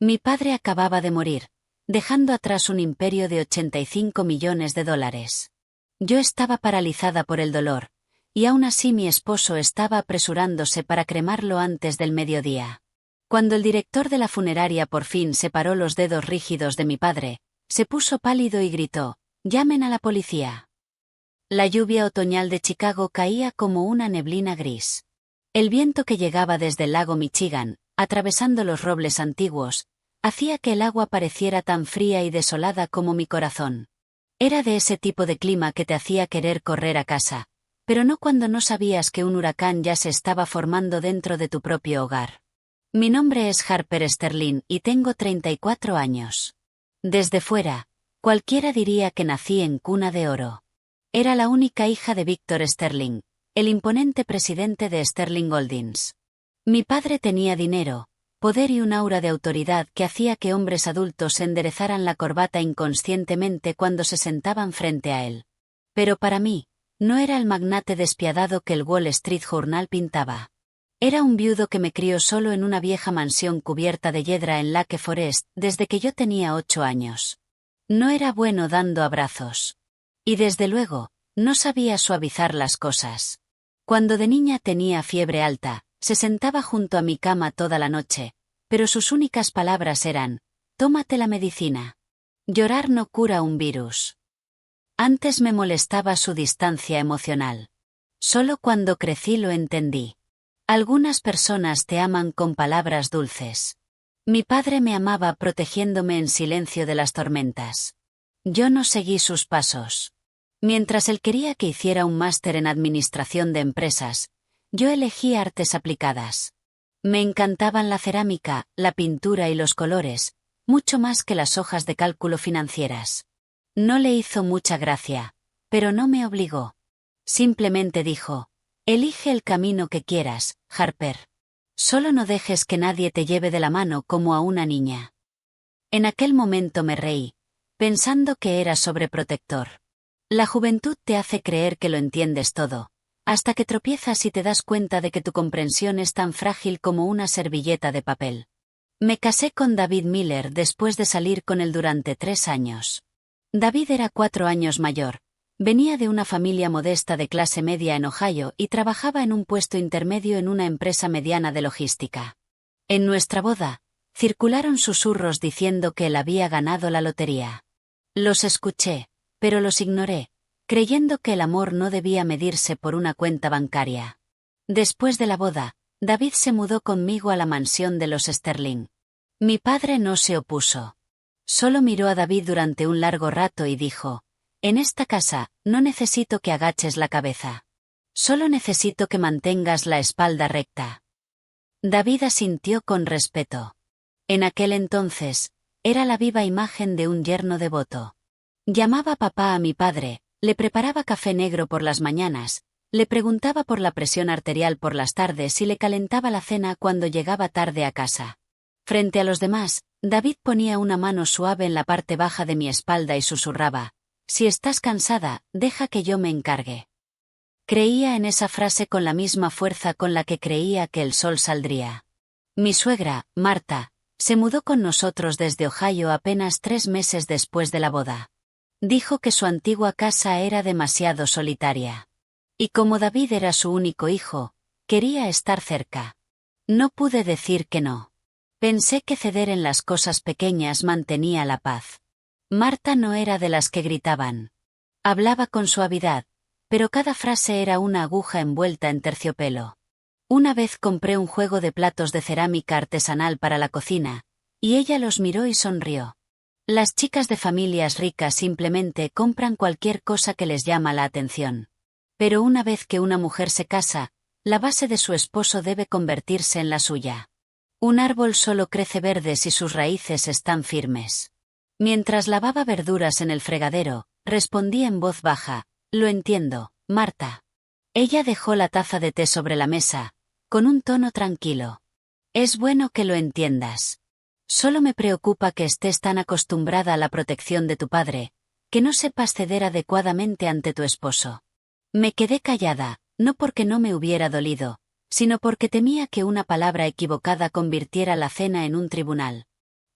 Mi padre acababa de morir, dejando atrás un imperio de 85 millones de dólares. Yo estaba paralizada por el dolor, y aún así mi esposo estaba apresurándose para cremarlo antes del mediodía. Cuando el director de la funeraria por fin separó los dedos rígidos de mi padre, se puso pálido y gritó: «¡Llamen a la policía!». La lluvia otoñal de Chicago caía como una neblina gris. El viento que llegaba desde el lago Michigan, atravesando los robles antiguos, hacía que el agua pareciera tan fría y desolada como mi corazón. Era de ese tipo de clima que te hacía querer correr a casa, pero no cuando no sabías que un huracán ya se estaba formando dentro de tu propio hogar. Mi nombre es Harper Sterling y tengo 34 años. Desde fuera, cualquiera diría que nací en cuna de oro. Era la única hija de Victor Sterling, el imponente presidente de Sterling Holdings. Mi padre tenía dinero, poder y un aura de autoridad que hacía que hombres adultos se enderezaran la corbata inconscientemente cuando se sentaban frente a él. Pero para mí, no era el magnate despiadado que el Wall Street Journal pintaba. Era un viudo que me crió solo en una vieja mansión cubierta de hiedra en Lake Forest desde que yo tenía 8 años. No era bueno dando abrazos. Y desde luego, no sabía suavizar las cosas. Cuando de niña tenía fiebre alta, se sentaba junto a mi cama toda la noche, pero sus únicas palabras eran: «Tómate la medicina». Llorar no cura un virus. Antes me molestaba su distancia emocional. Solo cuando crecí lo entendí. Algunas personas te aman con palabras dulces. Mi padre me amaba protegiéndome en silencio de las tormentas. Yo no seguí sus pasos. Mientras él quería que hiciera un máster en administración de empresas, yo elegí artes aplicadas. Me encantaban la cerámica, la pintura y los colores, mucho más que las hojas de cálculo financieras. No le hizo mucha gracia, pero no me obligó. Simplemente dijo: «Elige el camino que quieras, Harper. Solo no dejes que nadie te lleve de la mano como a una niña». En aquel momento me reí, pensando que era sobreprotector. La juventud te hace creer que lo entiendes todo, hasta que tropiezas y te das cuenta de que tu comprensión es tan frágil como una servilleta de papel. Me casé con David Miller después de salir con él durante 3 años. David era 4 años mayor, venía de una familia modesta de clase media en Ohio y trabajaba en un puesto intermedio en una empresa mediana de logística. En nuestra boda, circularon susurros diciendo que él había ganado la lotería. Los escuché, pero los ignoré, creyendo que el amor no debía medirse por una cuenta bancaria. Después de la boda, David se mudó conmigo a la mansión de los Sterling. Mi padre no se opuso. Solo miró a David durante un largo rato y dijo: «En esta casa, no necesito que agaches la cabeza. Solo necesito que mantengas la espalda recta». David asintió con respeto. En aquel entonces, era la viva imagen de un yerno devoto. Llamaba papá a mi padre, le preparaba café negro por las mañanas, le preguntaba por la presión arterial por las tardes y le calentaba la cena cuando llegaba tarde a casa. Frente a los demás, David ponía una mano suave en la parte baja de mi espalda y susurraba: «Si estás cansada, deja que yo me encargue». Creía en esa frase con la misma fuerza con la que creía que el sol saldría. Mi suegra, Marta, se mudó con nosotros desde Ohio apenas 3 meses después de la boda. Dijo que su antigua casa era demasiado solitaria. Y como David era su único hijo, quería estar cerca. No pude decir que no. Pensé que ceder en las cosas pequeñas mantenía la paz. Marta no era de las que gritaban. Hablaba con suavidad, pero cada frase era una aguja envuelta en terciopelo. Una vez compré un juego de platos de cerámica artesanal para la cocina, y ella los miró y sonrió. Las chicas de familias ricas simplemente compran cualquier cosa que les llama la atención. Pero una vez que una mujer se casa, la base de su esposo debe convertirse en la suya. Un árbol solo crece verde si sus raíces están firmes. Mientras lavaba verduras en el fregadero, respondí en voz baja: «Lo entiendo, Marta». Ella dejó la taza de té sobre la mesa, con un tono tranquilo. «Es bueno que lo entiendas. Solo me preocupa que estés tan acostumbrada a la protección de tu padre, que no sepas ceder adecuadamente ante tu esposo». Me quedé callada, no porque no me hubiera dolido, sino porque temía que una palabra equivocada convirtiera la cena en un tribunal.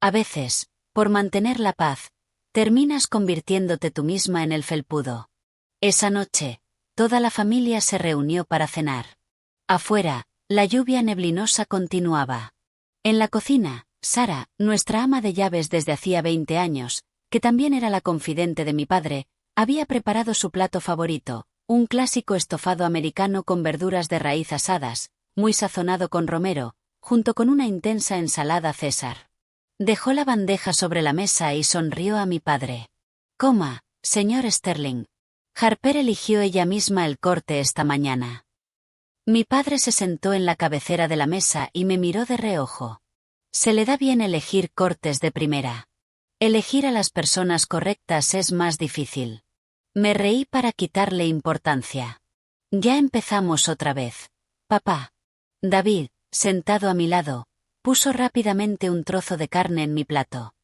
A veces, por mantener la paz, terminas convirtiéndote tú misma en el felpudo. Esa noche, toda la familia se reunió para cenar. Afuera, la lluvia neblinosa continuaba. En la cocina, Sara, nuestra ama de llaves desde hacía 20 años, que también era la confidente de mi padre, había preparado su plato favorito, un clásico estofado americano con verduras de raíz asadas, muy sazonado con romero, junto con una intensa ensalada César. Dejó la bandeja sobre la mesa y sonrió a mi padre. Coma, señor Sterling. Harper eligió ella misma el corte esta mañana. Mi padre se sentó en la cabecera de la mesa y me miró de reojo. Se le da bien elegir cortes de primera. Elegir a las personas correctas es más difícil. Me reí para quitarle importancia. Ya empezamos otra vez. Papá. David, sentado a mi lado, puso rápidamente un trozo de carne en mi plato.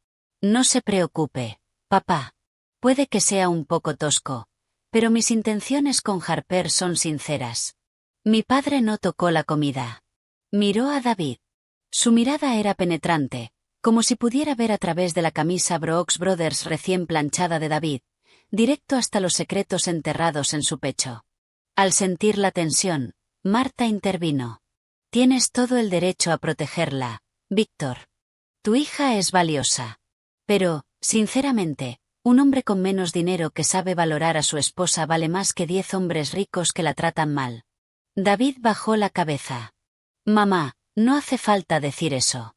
No se preocupe, papá. Puede que sea un poco tosco, pero mis intenciones con Harper son sinceras. Mi padre no tocó la comida. Miró a David. Su mirada era penetrante, como si pudiera ver a través de la camisa Brooks Brothers recién planchada de David, directo hasta los secretos enterrados en su pecho. Al sentir la tensión, Marta intervino. Tienes todo el derecho a protegerla, Víctor. Tu hija es valiosa. Pero, sinceramente, un hombre con menos dinero que sabe valorar a su esposa vale más que 10 hombres ricos que la tratan mal. David bajó la cabeza. Mamá, no hace falta decir eso.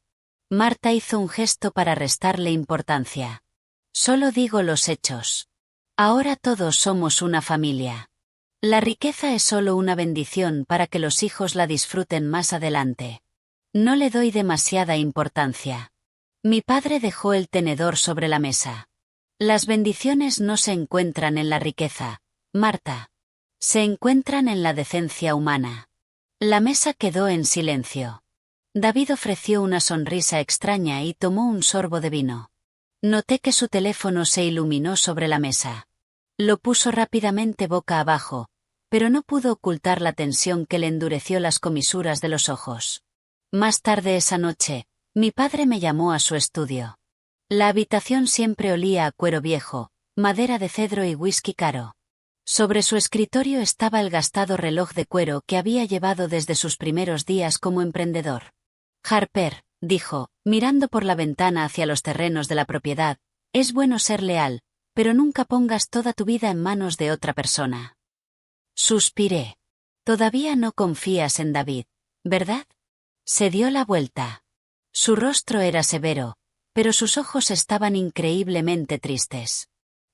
Marta hizo un gesto para restarle importancia. Solo digo los hechos. Ahora todos somos una familia. La riqueza es solo una bendición para que los hijos la disfruten más adelante. No le doy demasiada importancia. Mi padre dejó el tenedor sobre la mesa. Las bendiciones no se encuentran en la riqueza, Marta. Se encuentran en la decencia humana. La mesa quedó en silencio. David ofreció una sonrisa extraña y tomó un sorbo de vino. Noté que su teléfono se iluminó sobre la mesa. Lo puso rápidamente boca abajo, pero no pudo ocultar la tensión que le endureció las comisuras de los ojos. Más tarde esa noche, mi padre me llamó a su estudio. La habitación siempre olía a cuero viejo, madera de cedro y whisky caro. Sobre su escritorio estaba el gastado reloj de cuero que había llevado desde sus primeros días como emprendedor. Harper, dijo, mirando por la ventana hacia los terrenos de la propiedad, es bueno ser leal, pero nunca pongas toda tu vida en manos de otra persona. Suspiré. Todavía no confías en David, ¿verdad? Se dio la vuelta. Su rostro era severo, pero sus ojos estaban increíblemente tristes.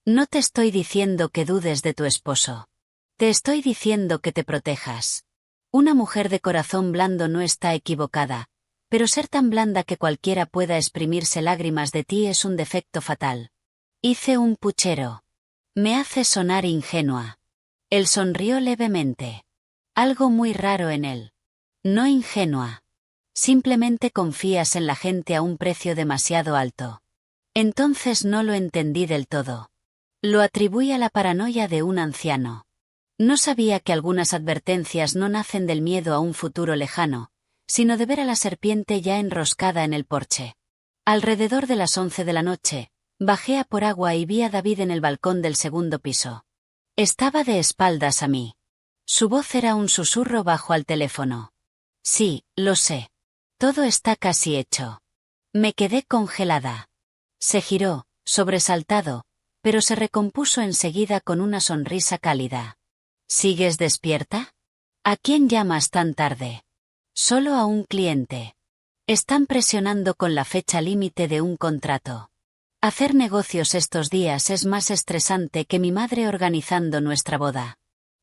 No te estoy diciendo que dudes de tu esposo. Te estoy diciendo que te protejas. Una mujer de corazón blando no está equivocada, pero ser tan blanda que cualquiera pueda exprimirse lágrimas de ti es un defecto fatal. Hice un puchero. Me hace sonar ingenua. Él sonrió levemente. Algo muy raro en él. No ingenua. Simplemente confías en la gente a un precio demasiado alto. Entonces no lo entendí del todo. Lo atribuí a la paranoia de un anciano. No sabía que algunas advertencias no nacen del miedo a un futuro lejano, sino de ver a la serpiente ya enroscada en el porche. Alrededor de las 11 de la noche, bajé a por agua y vi a David en el balcón del segundo piso. Estaba de espaldas a mí. Su voz era un susurro bajo al teléfono. Sí, lo sé. Todo está casi hecho. Me quedé congelada. Se giró, sobresaltado, pero se recompuso enseguida con una sonrisa cálida. ¿Sigues despierta? ¿A quién llamas tan tarde? Solo a un cliente. Están presionando con la fecha límite de un contrato. Hacer negocios estos días es más estresante que mi madre organizando nuestra boda.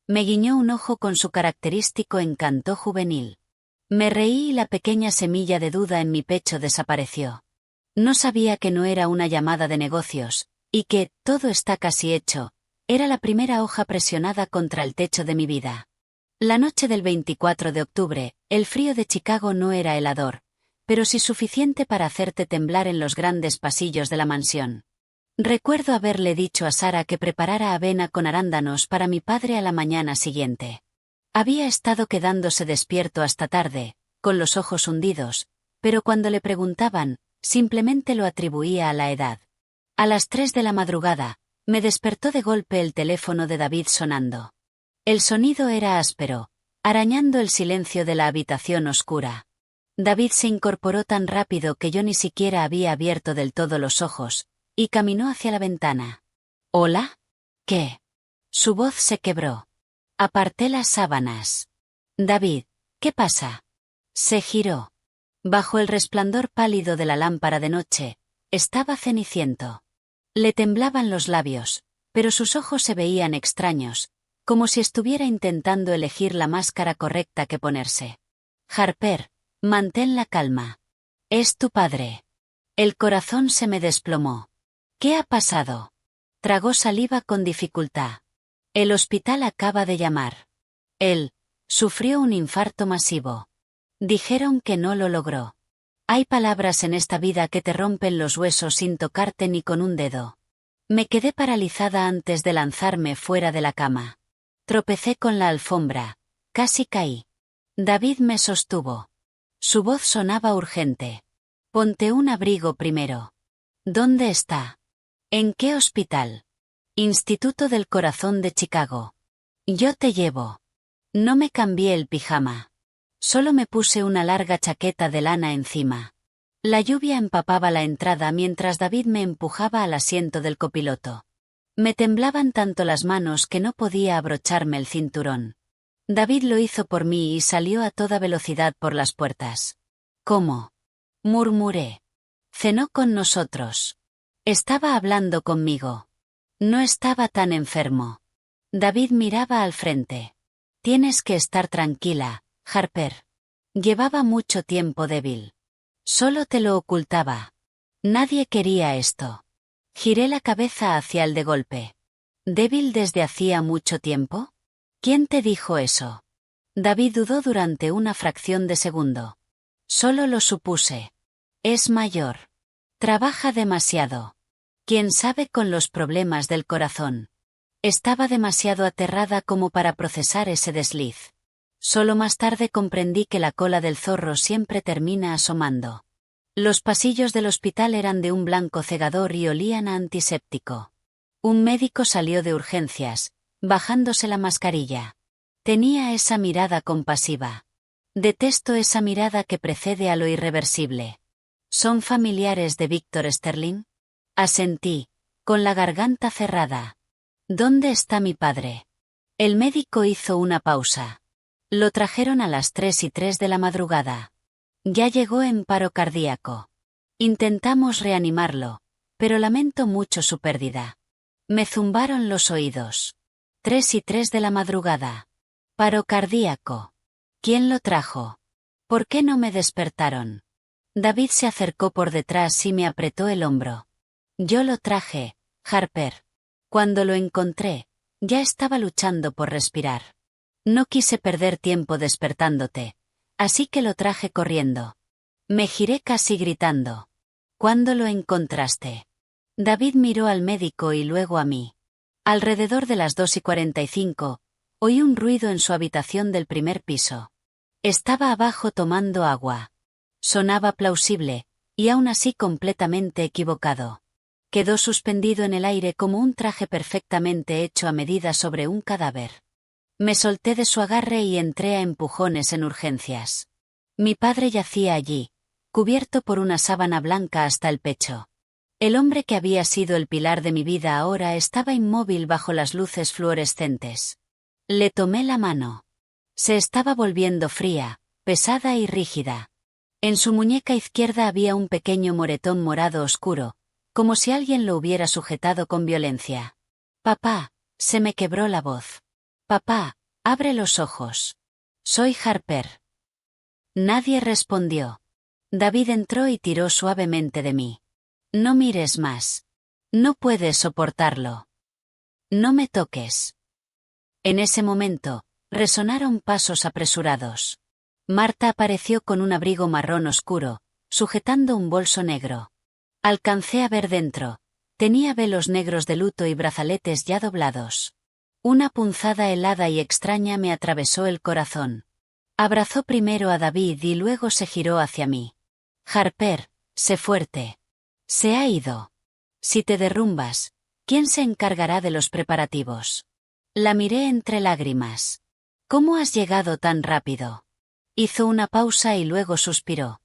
Me guiñó un ojo con su característico encanto juvenil. Me reí y la pequeña semilla de duda en mi pecho desapareció. No sabía que no era una llamada de negocios, y que, todo está casi hecho, era la primera hoja presionada contra el techo de mi vida. La noche del 24 de octubre, el frío de Chicago no era helador, pero sí suficiente para hacerte temblar en los grandes pasillos de la mansión. Recuerdo haberle dicho a Sara que preparara avena con arándanos para mi padre a la mañana siguiente. Había estado quedándose despierto hasta tarde, con los ojos hundidos, pero cuando le preguntaban, Simplemente lo atribuía a la edad. A las 3 de la madrugada, me despertó de golpe el teléfono de David sonando. El sonido era áspero, arañando el silencio de la habitación oscura. David se incorporó tan rápido que yo ni siquiera había abierto del todo los ojos, y caminó hacia la ventana. ¿Hola? ¿Qué? Su voz se quebró. Aparté las sábanas. David, ¿qué pasa? Se giró. Bajo el resplandor pálido de la lámpara de noche, estaba ceniciento. Le temblaban los labios, pero sus ojos se veían extraños, como si estuviera intentando elegir la máscara correcta que ponerse. Harper, mantén la calma. Es tu padre. El corazón se me desplomó. ¿Qué ha pasado? Tragó saliva con dificultad. El hospital acaba de llamar. Él sufrió un infarto masivo. Dijeron que no lo logró. Hay palabras en esta vida que te rompen los huesos sin tocarte ni con un dedo. Me quedé paralizada antes de lanzarme fuera de la cama. Tropecé con la alfombra. Casi caí. David me sostuvo. Su voz sonaba urgente. Ponte un abrigo primero. ¿Dónde está? ¿En qué hospital? Instituto del Corazón de Chicago. Yo te llevo. No me cambié el pijama. Solo me puse una larga chaqueta de lana encima. La lluvia empapaba la entrada mientras David me empujaba al asiento del copiloto. Me temblaban tanto las manos que no podía abrocharme el cinturón. David lo hizo por mí y salió a toda velocidad por las puertas. ¿Cómo? Murmuré. Cenó con nosotros. Estaba hablando conmigo. No estaba tan enfermo. David miraba al frente. Tienes que estar tranquila, Harper. Llevaba mucho tiempo débil. Solo te lo ocultaba. Nadie quería esto. Giré la cabeza hacia el de golpe. ¿Débil desde hacía mucho tiempo? ¿Quién te dijo eso? David dudó durante una fracción de segundo. Solo lo supuse. Es mayor. Trabaja demasiado. ¿Quién sabe con los problemas del corazón? Estaba demasiado aterrada como para procesar ese desliz. Solo más tarde comprendí que la cola del zorro siempre termina asomando. Los pasillos del hospital eran de un blanco cegador y olían a antiséptico. Un médico salió de urgencias, bajándose la mascarilla. Tenía esa mirada compasiva. Detesto esa mirada que precede a lo irreversible. ¿Son familiares de Víctor Sterling? Asentí, con la garganta cerrada. ¿Dónde está mi padre? El médico hizo una pausa. Lo trajeron a las 3:03 de la madrugada. Ya llegó en paro cardíaco. Intentamos reanimarlo, pero lamento mucho su pérdida. Me zumbaron los oídos. 3:03 de la madrugada. Paro cardíaco. ¿Quién lo trajo? ¿Por qué no me despertaron? David se acercó por detrás y me apretó el hombro. Yo lo traje, Harper. Cuando lo encontré, ya estaba luchando por respirar. No quise perder tiempo despertándote, así que lo traje corriendo. Me giré casi gritando. ¿Cuándo lo encontraste? David miró al médico y luego a mí. Alrededor de las 2:45, oí un ruido en su habitación del primer piso. Estaba abajo tomando agua. Sonaba plausible, y aún así completamente equivocado. Quedó suspendido en el aire como un traje perfectamente hecho a medida sobre un cadáver. Me solté de su agarre y entré a empujones en urgencias. Mi padre yacía allí, cubierto por una sábana blanca hasta el pecho. El hombre que había sido el pilar de mi vida ahora estaba inmóvil bajo las luces fluorescentes. Le tomé la mano. Se estaba volviendo fría, pesada y rígida. En su muñeca izquierda había un pequeño moretón morado oscuro, como si alguien lo hubiera sujetado con violencia. Papá, se me quebró la voz. Papá, abre los ojos. Soy Harper. Nadie respondió. David entró y tiró suavemente de mí. No mires más. No puedes soportarlo. No me toques. En ese momento, resonaron pasos apresurados. Marta apareció con un abrigo marrón oscuro, sujetando un bolso negro. Alcancé a ver dentro. Tenía velos negros de luto y brazaletes ya doblados. Una punzada helada y extraña me atravesó el corazón. Abrazó primero a David y luego se giró hacia mí. Harper, Sé fuerte. Se ha ido. Si te derrumbas, ¿quién se encargará de los preparativos? La miré entre lágrimas. ¿Cómo has llegado tan rápido? Hizo una pausa y luego suspiró.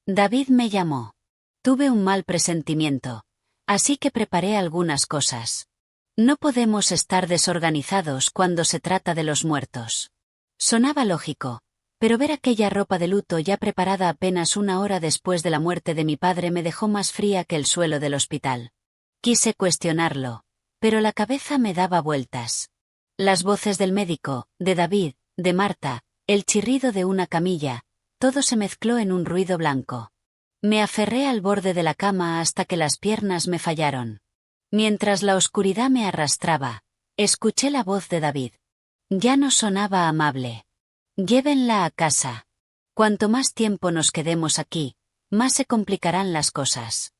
David me llamó. Tuve un mal presentimiento, así que preparé algunas cosas. No podemos estar desorganizados cuando se trata de los muertos. Sonaba lógico, pero ver aquella ropa de luto ya preparada apenas una hora después de la muerte de mi padre me dejó más fría que el suelo del hospital. Quise cuestionarlo, pero la cabeza me daba vueltas. Las voces del médico, de David, de Marta, el chirrido de una camilla, todo se mezcló en un ruido blanco. Me aferré al borde de la cama hasta que las piernas me fallaron. Mientras la oscuridad me arrastraba, escuché la voz de David. Ya no sonaba amable. Llévenla a casa. Cuanto más tiempo nos quedemos aquí, más se complicarán las cosas.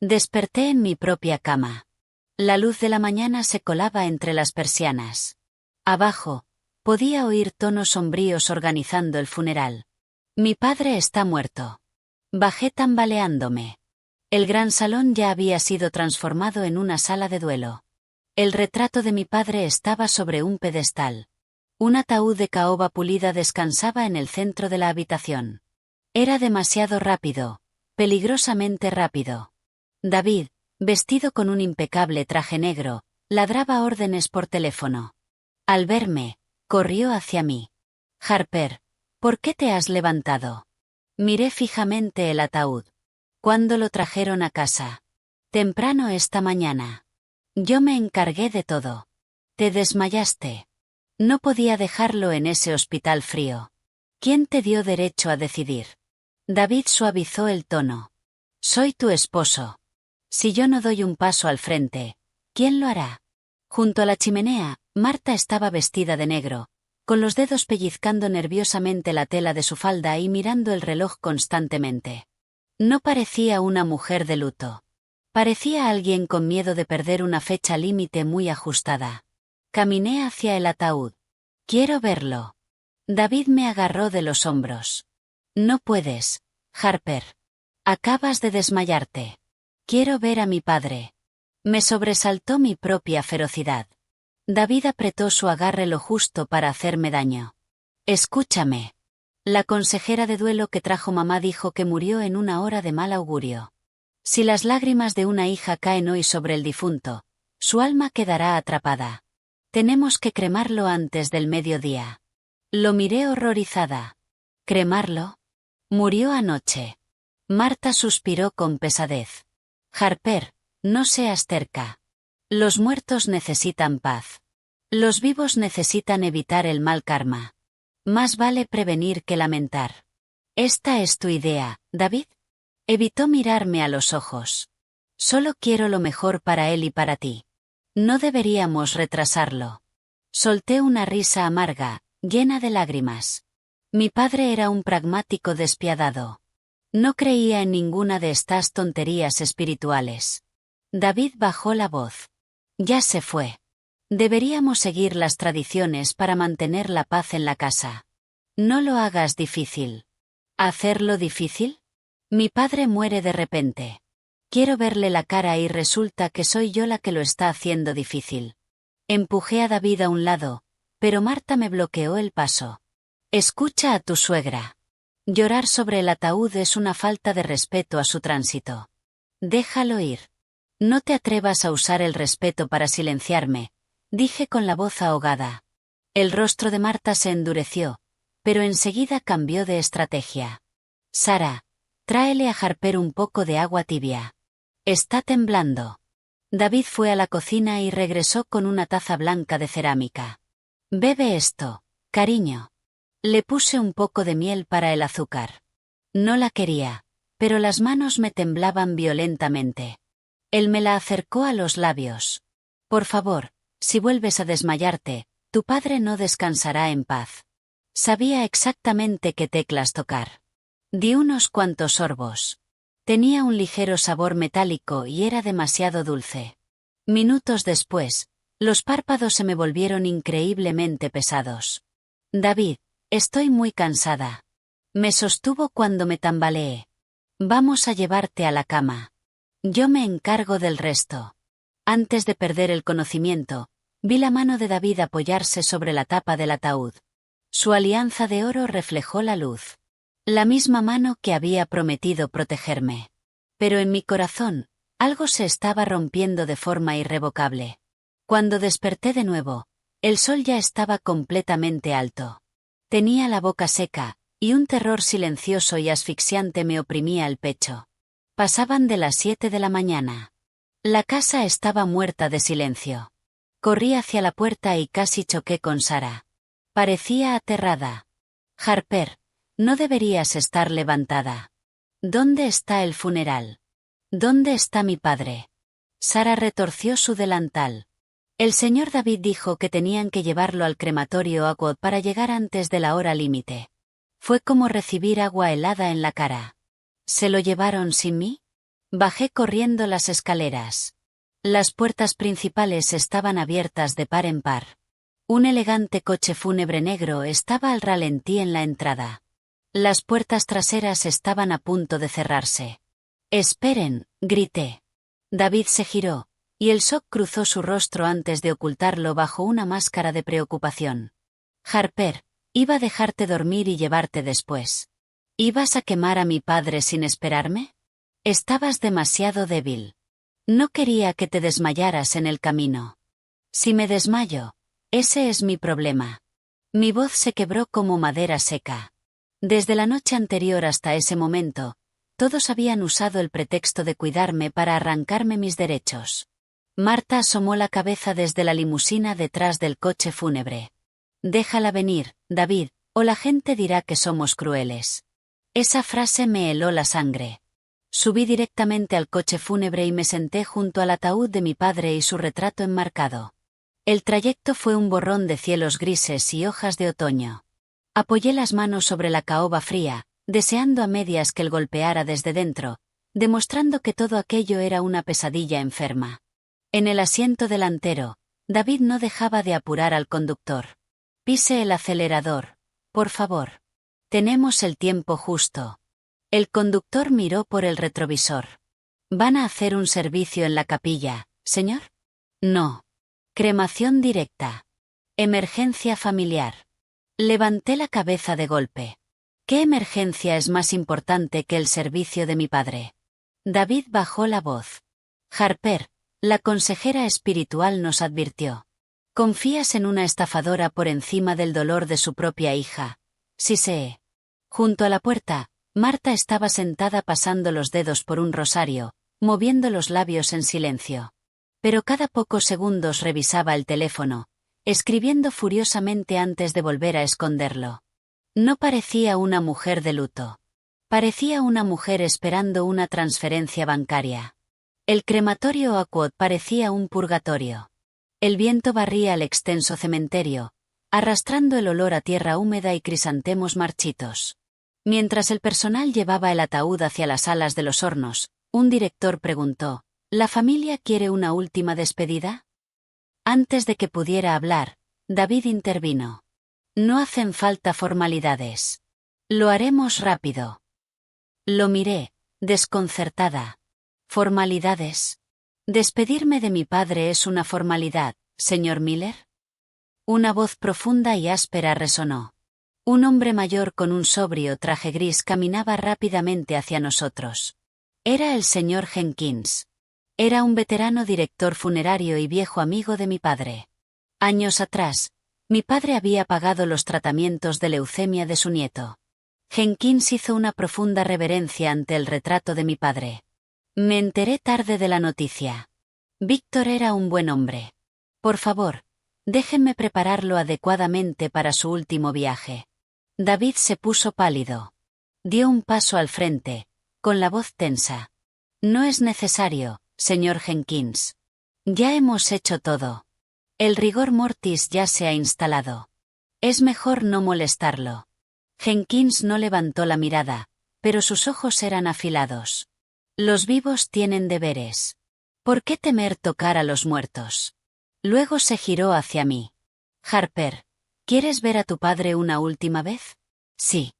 Desperté en mi propia cama. La luz de la mañana se colaba entre las persianas. Abajo, podía oír tonos sombríos organizando el funeral. Mi padre está muerto. Bajé tambaleándome. El gran salón ya había sido transformado en una sala de duelo. El retrato de mi padre estaba sobre un pedestal. Un ataúd de caoba pulida descansaba en el centro de la habitación. Era demasiado rápido, peligrosamente rápido. David, vestido con un impecable traje negro, ladraba órdenes por teléfono. Al verme, corrió hacia mí. Harper, ¿por qué te has levantado? Miré fijamente el ataúd. ¿Cuándo lo trajeron a casa? Temprano esta mañana. Yo me encargué de todo. Te desmayaste. No podía dejarlo en ese hospital frío. ¿Quién te dio derecho a decidir? David suavizó el tono. Soy tu esposo. Si yo no doy un paso al frente, ¿quién lo hará? Junto a la chimenea, Marta estaba vestida de negro, con los dedos pellizcando nerviosamente la tela de su falda y mirando el reloj constantemente. No parecía una mujer de luto. Parecía alguien con miedo de perder una fecha límite muy ajustada. Caminé hacia el ataúd. Quiero verlo. David me agarró de los hombros. No puedes, Harper. Acabas de desmayarte. Quiero ver a mi padre. Me sobresaltó mi propia ferocidad. David apretó su agarre lo justo para hacerme daño. Escúchame. La consejera de duelo que trajo mamá dijo que murió en una hora de mal augurio. Si las lágrimas de una hija caen hoy sobre el difunto, su alma quedará atrapada. Tenemos que cremarlo antes del mediodía. Lo miré horrorizada. ¿Cremarlo? Murió anoche. Marta suspiró con pesadez. Harper, no seas terca. Los muertos necesitan paz. Los vivos necesitan evitar el mal karma. Más vale prevenir que lamentar. ¿Esta es tu idea, David? Evitó mirarme a los ojos. Solo quiero lo mejor para él y para ti. No deberíamos retrasarlo. Solté una risa amarga, llena de lágrimas. Mi padre era un pragmático despiadado. No creía en ninguna de estas tonterías espirituales. David bajó la voz. Ya se fue. Deberíamos seguir las tradiciones para mantener la paz en la casa. No lo hagas difícil. ¿Hacerlo difícil? Mi padre muere de repente. Quiero verle la cara y resulta que soy yo la que lo está haciendo difícil. Empujé a David a un lado, pero Marta me bloqueó el paso. Escucha a tu suegra. Llorar sobre el ataúd es una falta de respeto a su tránsito. Déjalo ir. No te atrevas a usar el respeto para silenciarme, dije con la voz ahogada. El rostro de Marta se endureció, pero enseguida cambió de estrategia. Sara, tráele a Harper un poco de agua tibia. Está temblando. David fue a la cocina y regresó con una taza blanca de cerámica. Bebe esto, cariño. Le puse un poco de miel para el azúcar. No la quería, pero las manos me temblaban violentamente. Él me la acercó a los labios. Por favor, si vuelves a desmayarte, tu padre no descansará en paz. Sabía exactamente qué teclas tocar. Di unos cuantos sorbos. Tenía un ligero sabor metálico y era demasiado dulce. Minutos después, los párpados se me volvieron increíblemente pesados. David, estoy muy cansada. Me sostuvo cuando me tambaleé. Vamos a llevarte a la cama. Yo me encargo del resto. Antes de perder el conocimiento, vi la mano de David apoyarse sobre la tapa del ataúd. Su alianza de oro reflejó la luz. La misma mano que había prometido protegerme. Pero en mi corazón, algo se estaba rompiendo de forma irrevocable. Cuando desperté de nuevo, el sol ya estaba completamente alto. Tenía la boca seca, y un terror silencioso y asfixiante me oprimía el pecho. Pasaban de las 7 de la mañana. La casa estaba muerta de silencio. Corrí hacia la puerta y casi choqué con Sara. Parecía aterrada. Harper, no deberías estar levantada. ¿Dónde está el funeral? ¿Dónde está mi padre? Sara retorció su delantal. El señor David dijo que tenían que llevarlo al crematorio Oakwood para llegar antes de la hora límite. Fue como recibir agua helada en la cara. ¿Se lo llevaron sin mí? Bajé corriendo las escaleras. Las puertas principales estaban abiertas de par en par. Un elegante coche fúnebre negro estaba al ralentí en la entrada. Las puertas traseras estaban a punto de cerrarse. «Esperen», grité. David se giró, y el shock cruzó su rostro antes de ocultarlo bajo una máscara de preocupación. «Harper, iba a dejarte dormir y llevarte después. ¿Ibas a quemar a mi padre sin esperarme? Estabas demasiado débil. No quería que te desmayaras en el camino. Si me desmayo, ese es mi problema». Mi voz se quebró como madera seca. Desde la noche anterior hasta ese momento, todos habían usado el pretexto de cuidarme para arrancarme mis derechos. Marta asomó la cabeza desde la limusina detrás del coche fúnebre. «Déjala venir, David, o la gente dirá que somos crueles». Esa frase me heló la sangre. Subí directamente al coche fúnebre y me senté junto al ataúd de mi padre y su retrato enmarcado. El trayecto fue un borrón de cielos grises y hojas de otoño. Apoyé las manos sobre la caoba fría, deseando a medias que él golpeara desde dentro, demostrando que todo aquello era una pesadilla enferma. En el asiento delantero, David no dejaba de apurar al conductor. «Pise el acelerador, por favor. Tenemos el tiempo justo». El conductor miró por el retrovisor. «¿Van a hacer un servicio en la capilla, señor?» «No. Cremación directa. Emergencia familiar». Levanté la cabeza de golpe. ¿Qué emergencia es más importante que el servicio de mi padre? David bajó la voz. «Harper, la consejera espiritual nos advirtió. Confías en una estafadora por encima del dolor de su propia hija. Sí sé». Junto a la puerta, Marta estaba sentada pasando los dedos por un rosario, moviendo los labios en silencio. Pero cada pocos segundos revisaba el teléfono, escribiendo furiosamente antes de volver a esconderlo. No parecía una mujer de luto. Parecía una mujer esperando una transferencia bancaria. El crematorio Oakwood parecía un purgatorio. El viento barría el extenso cementerio, arrastrando el olor a tierra húmeda y crisantemos marchitos. Mientras el personal llevaba el ataúd hacia las salas de los hornos, un director preguntó: ¿La familia quiere una última despedida? Antes de que pudiera hablar, David intervino. «No hacen falta formalidades. Lo haremos rápido». Lo miré, desconcertada. «¿Formalidades? ¿Despedirme de mi padre es una formalidad, señor Miller?» Una voz profunda y áspera resonó. Un hombre mayor con un sobrio traje gris caminaba rápidamente hacia nosotros. Era el señor Jenkins. Era un veterano director funerario y viejo amigo de mi padre. Años atrás, mi padre había pagado los tratamientos de leucemia de su nieto. Jenkins hizo una profunda reverencia ante el retrato de mi padre. Me enteré tarde de la noticia. Víctor era un buen hombre. Por favor, déjenme prepararlo adecuadamente para su último viaje. David se puso pálido. Dio un paso al frente, con la voz tensa. «No es necesario, señor Jenkins. Ya hemos hecho todo. El rigor mortis ya se ha instalado. Es mejor no molestarlo». Jenkins no levantó la mirada, pero sus ojos eran afilados. «Los vivos tienen deberes. ¿Por qué temer tocar a los muertos?» Luego se giró hacia mí. «Harper, ¿quieres ver a tu padre una última vez?» «Sí».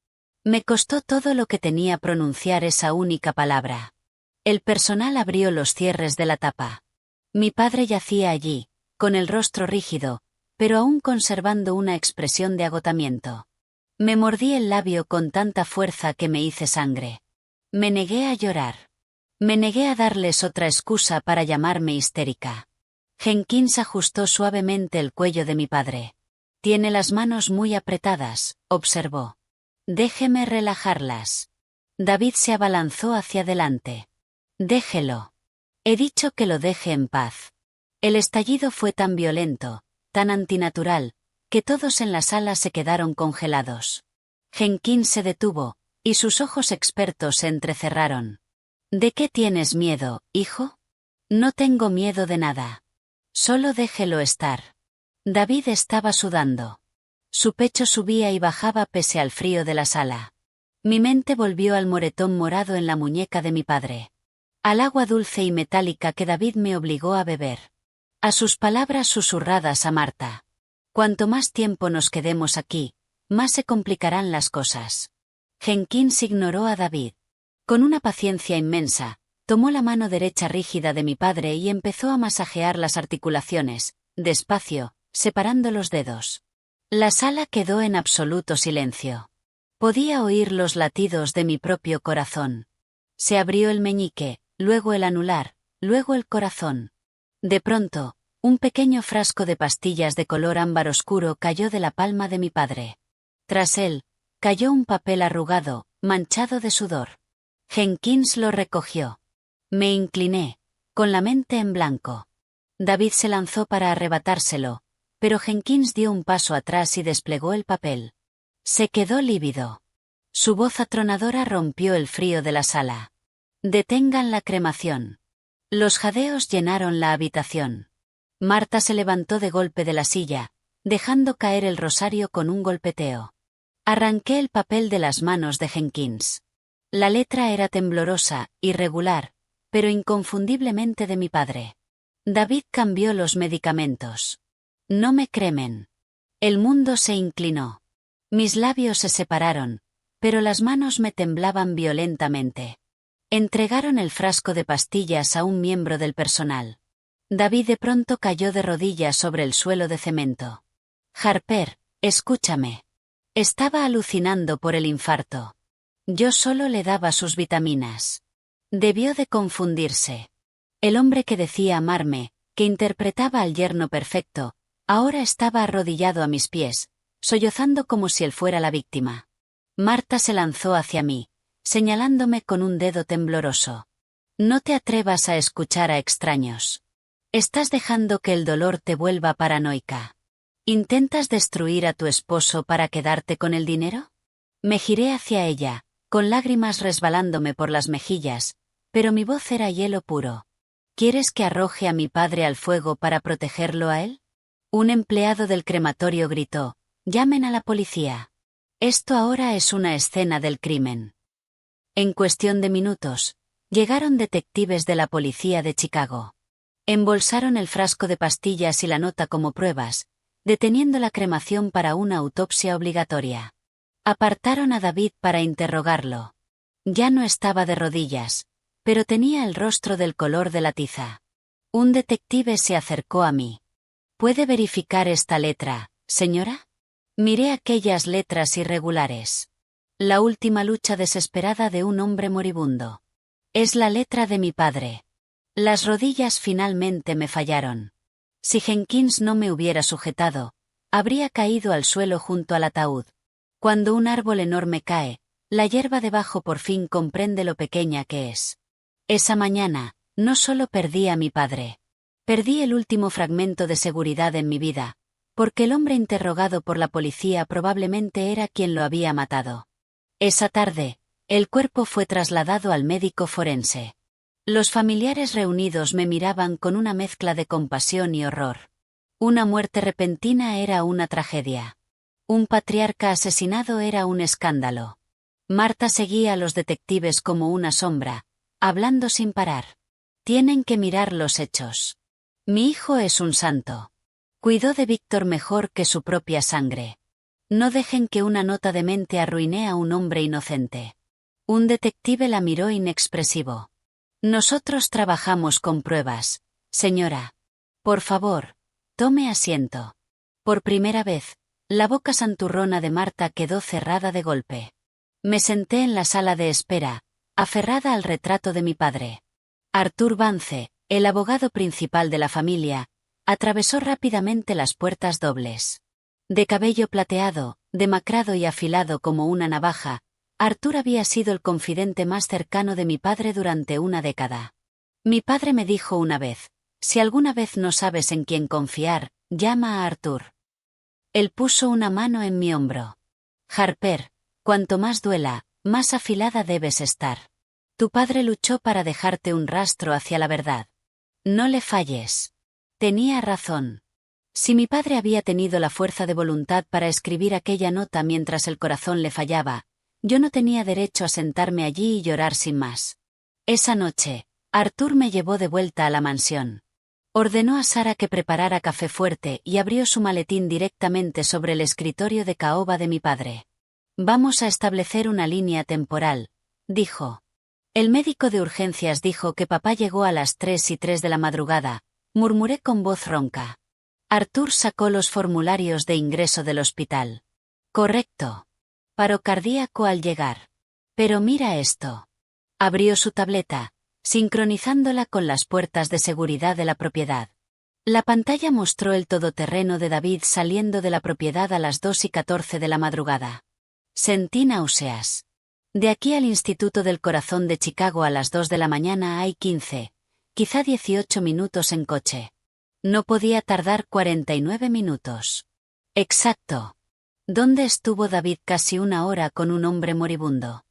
Me costó todo lo que tenía pronunciar esa única palabra. El personal abrió los cierres de la tapa. Mi padre yacía allí, con el rostro rígido, pero aún conservando una expresión de agotamiento. Me mordí el labio con tanta fuerza que me hice sangre. Me negué a llorar. Me negué a darles otra excusa para llamarme histérica. Jenkins ajustó suavemente el cuello de mi padre. Tiene las manos muy apretadas, observó. Déjeme relajarlas. David se abalanzó hacia adelante. Déjelo. He dicho que lo deje en paz. El estallido fue tan violento, tan antinatural, que todos en la sala se quedaron congelados. Jenkins se detuvo, y sus ojos expertos se entrecerraron. ¿De qué tienes miedo, hijo? No tengo miedo de nada. Solo déjelo estar. David estaba sudando. Su pecho subía y bajaba pese al frío de la sala. Mi mente volvió al moretón morado en la muñeca de mi padre. Al agua dulce y metálica que David me obligó a beber. A sus palabras susurradas a Marta. Cuanto más tiempo nos quedemos aquí, más se complicarán las cosas. Jenkins ignoró a David. Con una paciencia inmensa, tomó la mano derecha rígida de mi padre y empezó a masajear las articulaciones, despacio, separando los dedos. La sala quedó en absoluto silencio. Podía oír los latidos de mi propio corazón. Se abrió el meñique, luego el anular, luego el corazón. De pronto, un pequeño frasco de pastillas de color ámbar oscuro cayó de la palma de mi padre. Tras él, cayó un papel arrugado, manchado de sudor. Jenkins lo recogió. Me incliné, con la mente en blanco. David se lanzó para arrebatárselo, pero Jenkins dio un paso atrás y desplegó el papel. Se quedó lívido. Su voz atronadora rompió el frío de la sala. Detengan la cremación. Los jadeos llenaron la habitación. Marta se levantó de golpe de la silla, dejando caer el rosario con un golpeteo. Arranqué el papel de las manos de Jenkins. La letra era temblorosa, irregular, pero inconfundiblemente de mi padre. David cambió los medicamentos. No me cremen. El mundo se inclinó. Mis labios se separaron, pero las manos me temblaban violentamente. Entregaron el frasco de pastillas a un miembro del personal. David de pronto cayó de rodillas sobre el suelo de cemento. Harper, escúchame. Estaba alucinando por el infarto. Yo solo le daba sus vitaminas. Debió de confundirse. El hombre que decía amarme, que interpretaba al yerno perfecto, ahora estaba arrodillado a mis pies, sollozando como si él fuera la víctima. Marta se lanzó hacia mí, señalándome con un dedo tembloroso. No te atrevas a escuchar a extraños. Estás dejando que el dolor te vuelva paranoica. ¿Intentas destruir a tu esposo para quedarte con el dinero? Me giré hacia ella, con lágrimas resbalándome por las mejillas, pero mi voz era hielo puro. ¿Quieres que arroje a mi padre al fuego para protegerlo a él? Un empleado del crematorio gritó, llamen a la policía. Esto ahora es una escena del crimen. En cuestión de minutos, llegaron detectives de la policía de Chicago. Embolsaron el frasco de pastillas y la nota como pruebas, deteniendo la cremación para una autopsia obligatoria. Apartaron a David para interrogarlo. Ya no estaba de rodillas, pero tenía el rostro del color de la tiza. Un detective se acercó a mí. ¿Puede verificar esta letra, señora? Miré aquellas letras irregulares. La última lucha desesperada de un hombre moribundo. Es la letra de mi padre. Las rodillas finalmente me fallaron. Si Jenkins no me hubiera sujetado, habría caído al suelo junto al ataúd. Cuando un árbol enorme cae, la hierba debajo por fin comprende lo pequeña que es. Esa mañana, no solo perdí a mi padre. Perdí el último fragmento de seguridad en mi vida, porque el hombre interrogado por la policía probablemente era quien lo había matado. Esa tarde, el cuerpo fue trasladado al médico forense. Los familiares reunidos me miraban con una mezcla de compasión y horror. Una muerte repentina era una tragedia. Un patriarca asesinado era un escándalo. Marta seguía a los detectives como una sombra, hablando sin parar. Tienen que mirar los hechos. Mi hijo es un santo. Cuidó de Víctor mejor que su propia sangre. No dejen que una nota demente arruine a un hombre inocente. Un detective la miró inexpresivo. Nosotros trabajamos con pruebas, señora. Por favor, tome asiento. Por primera vez, la boca santurrona de Marta quedó cerrada de golpe. Me senté en la sala de espera, aferrada al retrato de mi padre. Arthur Vance, el abogado principal de la familia, atravesó rápidamente las puertas dobles. De cabello plateado, demacrado y afilado como una navaja, Arthur había sido el confidente más cercano de mi padre durante una década. Mi padre me dijo una vez, si alguna vez no sabes en quién confiar, llama a Arthur. Él puso una mano en mi hombro. Harper, cuanto más duela, más afilada debes estar. Tu padre luchó para dejarte un rastro hacia la verdad. No le falles. Tenía razón. Si mi padre había tenido la fuerza de voluntad para escribir aquella nota mientras el corazón le fallaba, yo no tenía derecho a sentarme allí y llorar sin más. Esa noche, Arthur me llevó de vuelta a la mansión. Ordenó a Sara que preparara café fuerte y abrió su maletín directamente sobre el escritorio de caoba de mi padre. Vamos a establecer una línea temporal, dijo. El médico de urgencias dijo que papá llegó a las 3:03 de la madrugada, murmuré con voz ronca. Arthur sacó los formularios de ingreso del hospital. Correcto. Paro cardíaco al llegar. Pero mira esto. Abrió su tableta, sincronizándola con las puertas de seguridad de la propiedad. La pantalla mostró el todoterreno de David saliendo de la propiedad a las 2:14 de la madrugada. Sentí náuseas. De aquí al Instituto del Corazón de Chicago a las 2 de la mañana hay 15, quizá 18 minutos en coche. No podía tardar 49 minutos. Exacto. ¿Dónde estuvo David casi una hora con un hombre moribundo?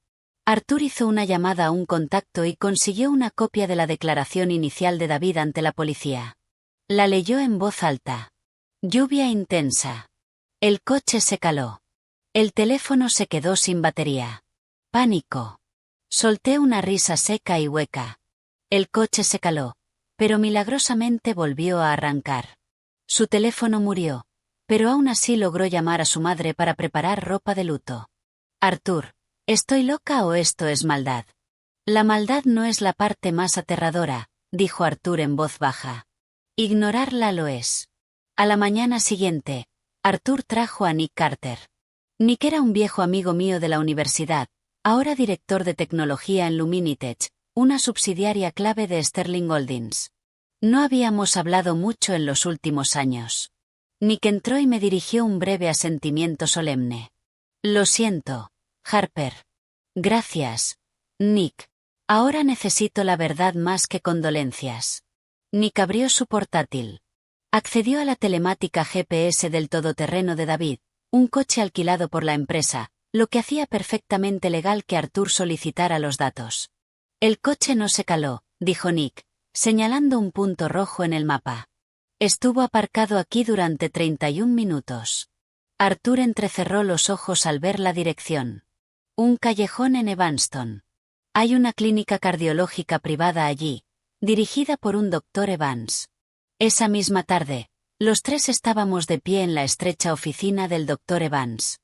Arthur hizo una llamada a un contacto y consiguió una copia de la declaración inicial de David ante la policía. La leyó en voz alta. Lluvia intensa. El coche se caló. El teléfono se quedó sin batería. Pánico. Solté una risa seca y hueca. El coche se caló, pero milagrosamente volvió a arrancar. Su teléfono murió, pero aún así logró llamar a su madre para preparar ropa de luto. Arthur, ¿estoy loca o esto es maldad? La maldad no es la parte más aterradora, dijo Arthur en voz baja. Ignorarla lo es. A la mañana siguiente, Arthur trajo a Nick Carter. Nick era un viejo amigo mío de la universidad, ahora director de tecnología en Luminitech, una subsidiaria clave de Sterling Holdings. No habíamos hablado mucho en los últimos años. Nick entró y me dirigió un breve asentimiento solemne. Lo siento, Harper. Gracias, Nick. Ahora necesito la verdad más que condolencias. Nick abrió su portátil. Accedió a la telemática GPS del todoterreno de David, un coche alquilado por la empresa, lo que hacía perfectamente legal que Arthur solicitara los datos. El coche no se caló, dijo Nick, señalando un punto rojo en el mapa. Estuvo aparcado aquí durante 31 minutos. Arthur entrecerró los ojos al ver la dirección. Un callejón en Evanston. Hay una clínica cardiológica privada allí, dirigida por un doctor Evans. Esa misma tarde, los tres estábamos de pie en la estrecha oficina del doctor Evans.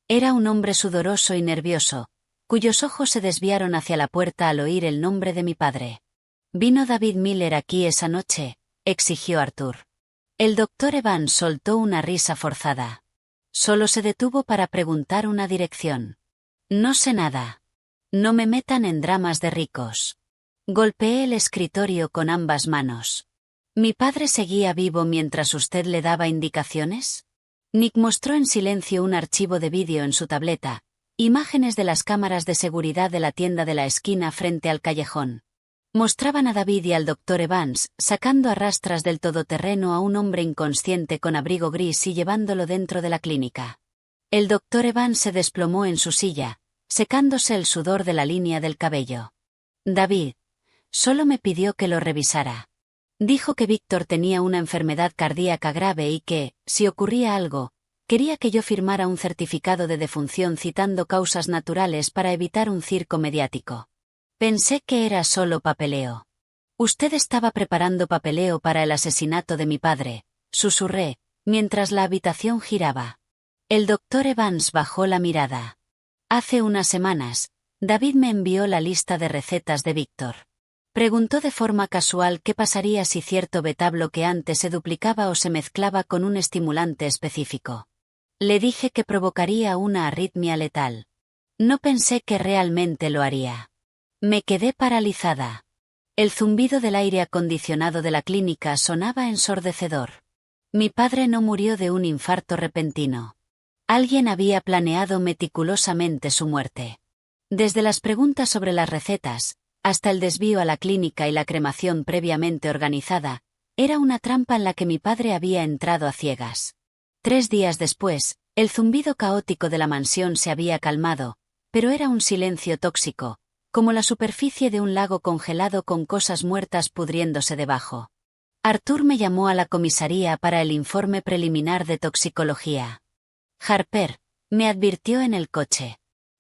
Era un hombre sudoroso y nervioso, cuyos ojos se desviaron hacia la puerta al oír el nombre de mi padre. ¿Vino David Miller aquí esa noche?, exigió Arthur. El doctor Evans soltó una risa forzada. Solo se detuvo para preguntar una dirección. No sé nada. No me metan en dramas de ricos. Golpeé el escritorio con ambas manos. ¿Mi padre seguía vivo mientras usted le daba indicaciones? Nick mostró en silencio un archivo de vídeo en su tableta, imágenes de las cámaras de seguridad de la tienda de la esquina frente al callejón. Mostraban a David y al doctor Evans sacando a rastras del todoterreno a un hombre inconsciente con abrigo gris y llevándolo dentro de la clínica. El doctor Evans se desplomó en su silla, secándose el sudor de la línea del cabello. David solo me pidió que lo revisara. Dijo que Víctor tenía una enfermedad cardíaca grave y que, si ocurría algo, quería que yo firmara un certificado de defunción citando causas naturales para evitar un circo mediático. Pensé que era solo papeleo. Usted estaba preparando papeleo para el asesinato de mi padre, susurré, mientras la habitación giraba. El doctor Evans bajó la mirada. Hace unas semanas, David me envió la lista de recetas de Víctor. Preguntó de forma casual qué pasaría si cierto beta bloqueante se duplicaba o se mezclaba con un estimulante específico. Le dije que provocaría una arritmia letal. No pensé que realmente lo haría. Me quedé paralizada. El zumbido del aire acondicionado de la clínica sonaba ensordecedor. Mi padre no murió de un infarto repentino. Alguien había planeado meticulosamente su muerte. Desde las preguntas sobre las recetas, hasta el desvío a la clínica y la cremación previamente organizada, era una trampa en la que mi padre había entrado a ciegas. 3 días después, el zumbido caótico de la mansión se había calmado, pero era un silencio tóxico, como la superficie de un lago congelado con cosas muertas pudriéndose debajo. Arthur me llamó a la comisaría para el informe preliminar de toxicología. Harper, me advirtió en el coche.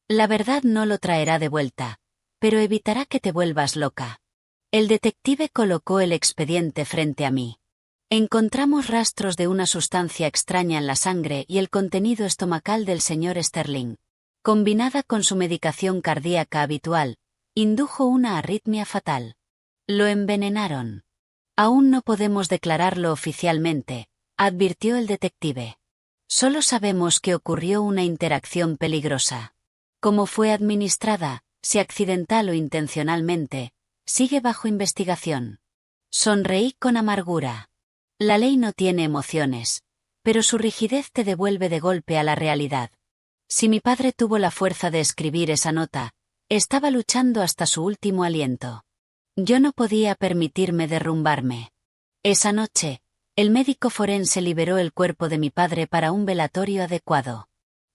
La verdad no lo traerá de vuelta, pero evitará que te vuelvas loca. El detective colocó el expediente frente a mí. Encontramos rastros de una sustancia extraña en la sangre y el contenido estomacal del señor Sterling. Combinada con su medicación cardíaca habitual, indujo una arritmia fatal. Lo envenenaron. Aún no podemos declararlo oficialmente, advirtió el detective. Solo sabemos que ocurrió una interacción peligrosa. Cómo fue administrada, si accidental o intencionalmente, sigue bajo investigación. Sonreí con amargura. La ley no tiene emociones, pero su rigidez te devuelve de golpe a la realidad. Si mi padre tuvo la fuerza de escribir esa nota, estaba luchando hasta su último aliento. Yo no podía permitirme derrumbarme. Esa noche, el médico forense liberó el cuerpo de mi padre para un velatorio adecuado.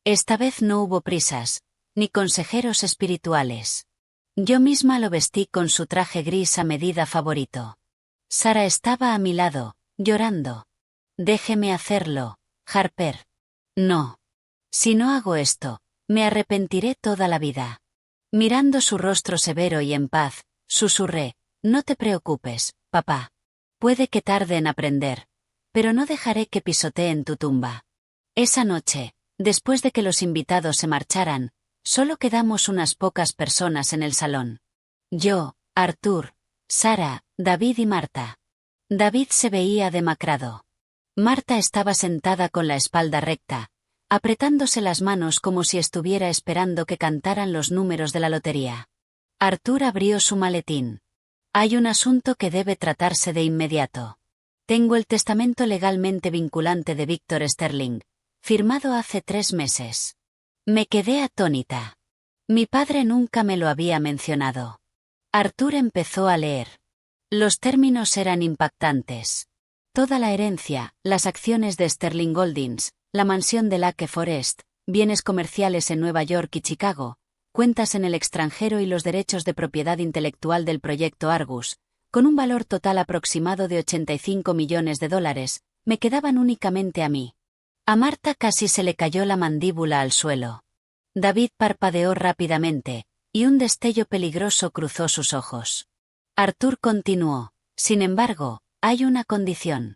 Esta vez no hubo prisas, ni consejeros espirituales. Yo misma lo vestí con su traje gris a medida favorito. Sara estaba a mi lado, llorando. Déjeme hacerlo, Harper. No. Si no hago esto, me arrepentiré toda la vida. Mirando su rostro severo y en paz, susurré, no te preocupes, papá. Puede que tarde en aprender, pero no dejaré que pisoteen tu tumba. Esa noche, después de que los invitados se marcharan, solo quedamos unas pocas personas en el salón. Yo, Arthur, Sara, David y Marta. David se veía demacrado. Marta estaba sentada con la espalda recta, apretándose las manos como si estuviera esperando que cantaran los números de la lotería. Arthur abrió su maletín. Hay un asunto que debe tratarse de inmediato. Tengo el testamento legalmente vinculante de Víctor Sterling, firmado hace 3 meses. Me quedé atónita. Mi padre nunca me lo había mencionado. Arthur empezó a leer. Los términos eran impactantes. Toda la herencia, las acciones de Sterling Holdings, la mansión de Lake Forest, bienes comerciales en Nueva York y Chicago, cuentas en el extranjero y los derechos de propiedad intelectual del proyecto Argus, con un valor total aproximado de $85 millones, me quedaban únicamente a mí. A Marta casi se le cayó la mandíbula al suelo. David parpadeó rápidamente, y un destello peligroso cruzó sus ojos. Arthur continuó, sin embargo, hay una condición.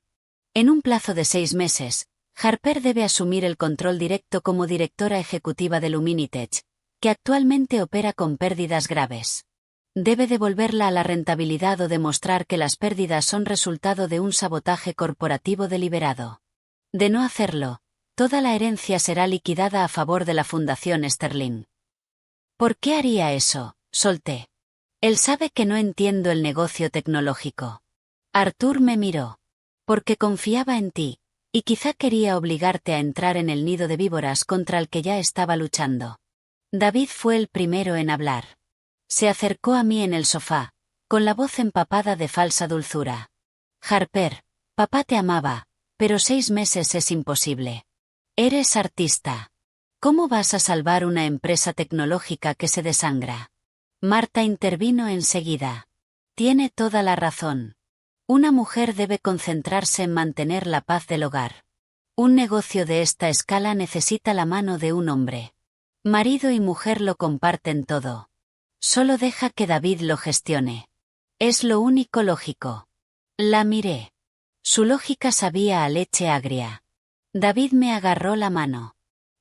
En un plazo de 6 meses, Harper debe asumir el control directo como directora ejecutiva de Luminitech, que actualmente opera con pérdidas graves. Debe devolverla a la rentabilidad o demostrar que las pérdidas son resultado de un sabotaje corporativo deliberado. De no hacerlo, toda la herencia será liquidada a favor de la Fundación Sterling. ¿Por qué haría eso? Solté. Él sabe que no entiendo el negocio tecnológico. Arthur me miró. Porque confiaba en ti, y quizá quería obligarte a entrar en el nido de víboras contra el que ya estaba luchando. David fue el primero en hablar. Se acercó a mí en el sofá, con la voz empapada de falsa dulzura. Harper, papá te amaba, pero 6 meses es imposible. Eres artista. ¿Cómo vas a salvar una empresa tecnológica que se desangra? Marta intervino enseguida. Tiene toda la razón. Una mujer debe concentrarse en mantener la paz del hogar. Un negocio de esta escala necesita la mano de un hombre. Marido y mujer lo comparten todo. Solo deja que David lo gestione. Es lo único lógico. La miré. Su lógica sabía a leche agria. David me agarró la mano.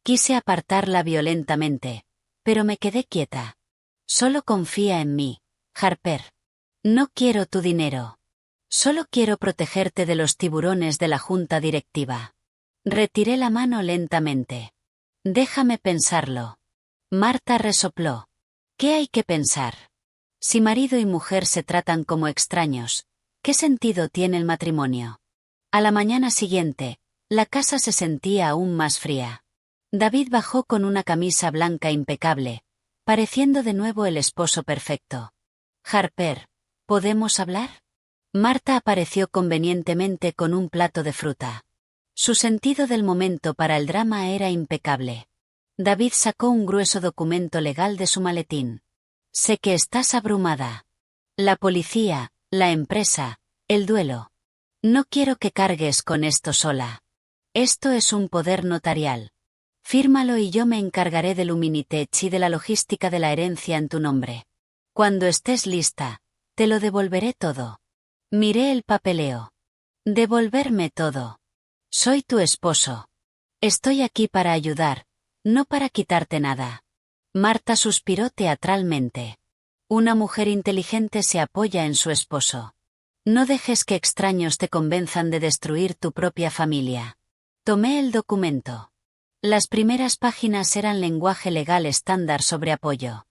Quise apartarla violentamente, pero me quedé quieta. Solo confía en mí, Harper. No quiero tu dinero. Solo quiero protegerte de los tiburones de la junta directiva. Retiré la mano lentamente. Déjame pensarlo. Marta resopló. ¿Qué hay que pensar? Si marido y mujer se tratan como extraños, ¿qué sentido tiene el matrimonio? A la mañana siguiente, la casa se sentía aún más fría. David bajó con una camisa blanca impecable, pareciendo de nuevo el esposo perfecto. Harper, ¿podemos hablar? Marta apareció convenientemente con un plato de fruta. Su sentido del momento para el drama era impecable. David sacó un grueso documento legal de su maletín. Sé que estás abrumada. La policía, la empresa, el duelo. No quiero que cargues con esto sola. Esto es un poder notarial. Fírmalo y yo me encargaré del Huminitech y de la logística de la herencia en tu nombre. Cuando estés lista, te lo devolveré todo. Miré el papeleo. Devolverme todo. Soy tu esposo. Estoy aquí para ayudar, no para quitarte nada. Marta suspiró teatralmente. Una mujer inteligente se apoya en su esposo. No dejes que extraños te convenzan de destruir tu propia familia. Tomé el documento. Las primeras páginas eran lenguaje legal estándar sobre apoyo.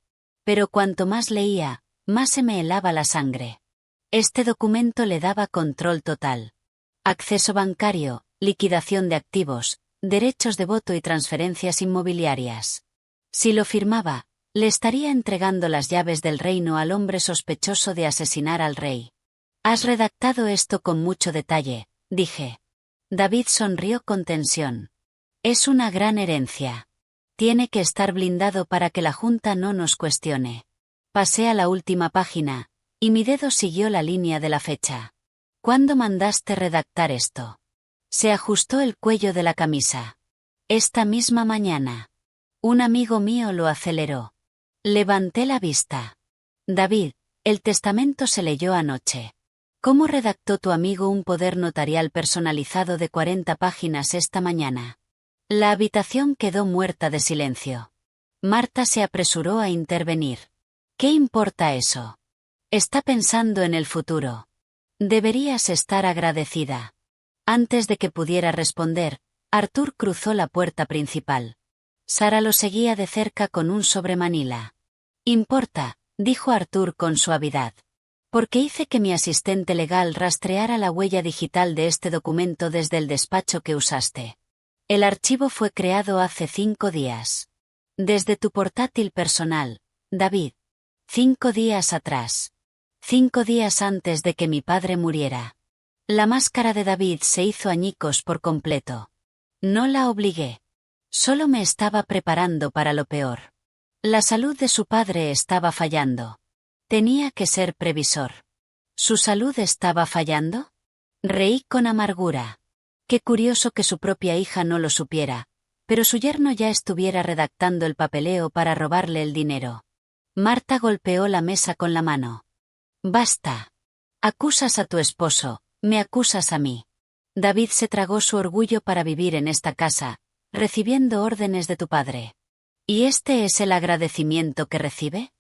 Pero cuanto más leía, más se me helaba la sangre. Este documento le daba control total. Acceso bancario, liquidación de activos, derechos de voto y transferencias inmobiliarias. Si lo firmaba, le estaría entregando las llaves del reino al hombre sospechoso de asesinar al rey. Has redactado esto con mucho detalle, dije. David sonrió con tensión. Es una gran herencia. Tiene que estar blindado para que la Junta no nos cuestione. Pasé a la última página, y mi dedo siguió la línea de la fecha. ¿Cuándo mandaste redactar esto? Se ajustó el cuello de la camisa. Esta misma mañana. Un amigo mío lo aceleró. Levanté la vista. David, el testamento se leyó anoche. ¿Cómo redactó tu amigo un poder notarial personalizado de 40 páginas esta mañana? La habitación quedó muerta de silencio. Marta se apresuró a intervenir. ¿Qué importa eso? Está pensando en el futuro. Deberías estar agradecida. Antes de que pudiera responder, Arthur cruzó la puerta principal. Sara lo seguía de cerca con un sobremanila. Importa, dijo Arthur con suavidad. Porque hice que mi asistente legal rastreara la huella digital de este documento desde el despacho que usaste. El archivo fue creado hace 5 días. Desde tu portátil personal, David. 5 días atrás. 5 días antes de que mi padre muriera. La máscara de David se hizo añicos por completo. No la obligué. Solo me estaba preparando para lo peor. La salud de su padre estaba fallando. Tenía que ser previsor. ¿Su salud estaba fallando? Reí con amargura. Qué curioso que su propia hija no lo supiera, pero su yerno ya estuviera redactando el papeleo para robarle el dinero. Marta golpeó la mesa con la mano. Basta. Acusas a tu esposo, me acusas a mí. David se tragó su orgullo para vivir en esta casa, recibiendo órdenes de tu padre. ¿Y este es el agradecimiento que recibe?